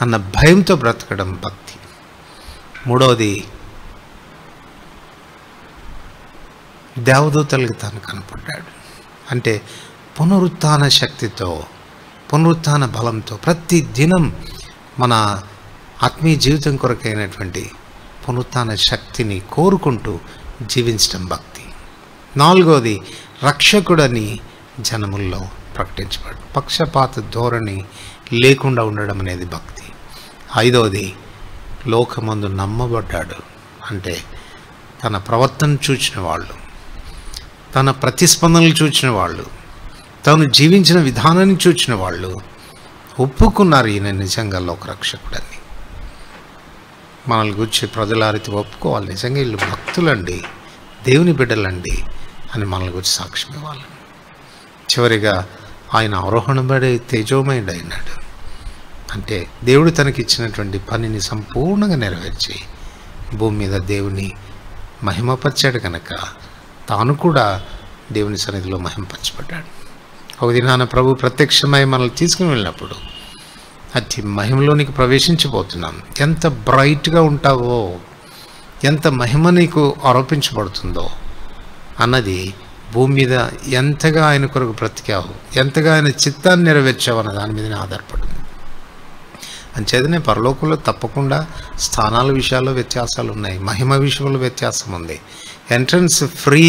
అన్న భయంతో బ్రతకడం భక్తి. మూడవది, దేవదూతలకు తాను కనపడ్డాడు. అంటే పునరుత్థాన శక్తితో, పునరుత్థాన బలంతో ప్రతి దినం మన ఆత్మీయ జీవితం కొరకైనటువంటి పునరుత్థాన శక్తిని కోరుకుంటూ జీవించడం భక్తి. నాలుగవది, రక్షకుడని జనముల్లో ప్రకటించబడు, పక్షపాత ధోరణి లేకుండా ఉండడం అనేది భక్తి. ఐదవది, లోకమందు నమ్మబడ్డాడు. అంటే తన ప్రవర్తన చూచిన వాళ్ళు, తన ప్రతిస్పందనలు చూచిన వాళ్ళు, తాను జీవించిన విధానాన్ని చూచిన వాళ్ళు ఒప్పుకున్నారు ఈయన నిజంగా లోకరక్షకుడని. మనల్ని గురించి ప్రజల రీతి ఒప్పుకోవాలి, నిజంగా వీళ్ళు భక్తులండి, దేవుని బిడ్డలండి అని మనల్ని గురించి సాక్ష్యం ఇవ్వాలి. చివరిగా ఆయన ఆరోహణపడే తేజోమయుడు అయినాడు. అంటే దేవుడు తనకిచ్చినటువంటి పనిని సంపూర్ణంగా నెరవేర్చి భూమి మీద దేవుని మహిమపరిచాడు కనుక తాను కూడా దేవుని సన్నిధిలో మహిమపరచబడ్డాడు. ఒక దినాన ప్రభు ప్రత్యక్షమై మనల్ని తీసుకుని వెళ్ళినప్పుడు అతి మహిమలోనికి ప్రవేశించబోతున్నాం. ఎంత బ్రైట్గా ఉంటావో, ఎంత మహిమ నీకు ఆరోపించబడుతుందో అన్నది భూమి మీద ఎంతగా ఆయన కొరకు బ్రతికావు, ఎంతగా ఆయన చిత్తాన్ని నెరవేర్చావు అన్న దాని మీదనే ఆధారపడింది. అంచేతనే పరలోకంలో తప్పకుండా స్థానాల విషయాల్లో వ్యత్యాసాలు ఉన్నాయి, మహిమ విషయంలో వ్యత్యాసం ఉంది. ఎంట్రన్స్ ఫ్రీ,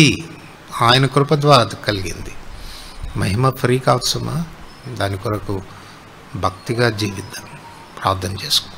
ఆయన కృప ద్వారా కలిగింది. మహిమ ఫ్రీ కాదు సుమా. దాని కొరకు భక్తిగా జీవిద్దాం, ప్రార్థన చేసుకుంటాం.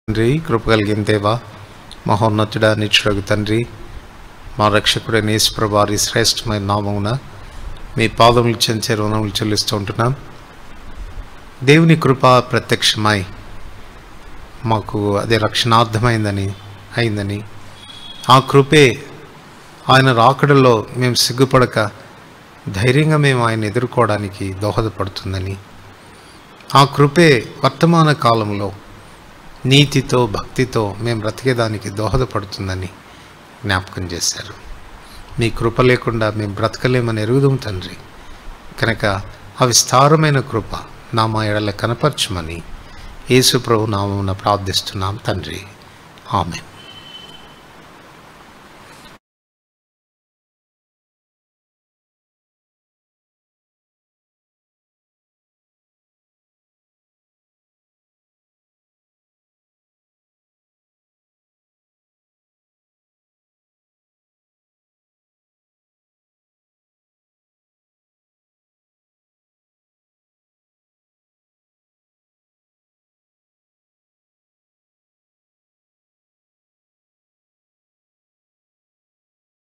తండ్రి, కృప కలిగిన దేవా, మహోన్నతుడా, నిత్యుడగు తండ్రి, మా రక్షకుడైన యేసుప్రభు వారి శ్రేష్టమైన నామమున మీ పాదములు చెంచే రుణములు చెల్లిస్తూ ఉంటున్నాం. దేవుని కృప ప్రత్యక్షమై మాకు అదే రక్షణార్థమైందని ఆ కృపే ఆయన రాకడలో మేము సిగ్గుపడక ధైర్యంగా మేము ఆయన ఎదుర్కోవడానికి దోహదపడుతుందని, ఆ కృపే వర్తమాన కాలంలో నీతితో భక్తితో మేము బ్రతికేదానికి దోహదపడుతుందని జ్ఞాపకం చేశారు. మీ కృప లేకుండా మేము బ్రతకలేమని ఎరుగుదాం తండ్రి. కనుక ఆ విస్తారమైన కృప మా ఎడల కనపరచమని యేసు ప్రభు నామమున ప్రార్థిస్తున్నాం తండ్రి. ఆమేన్.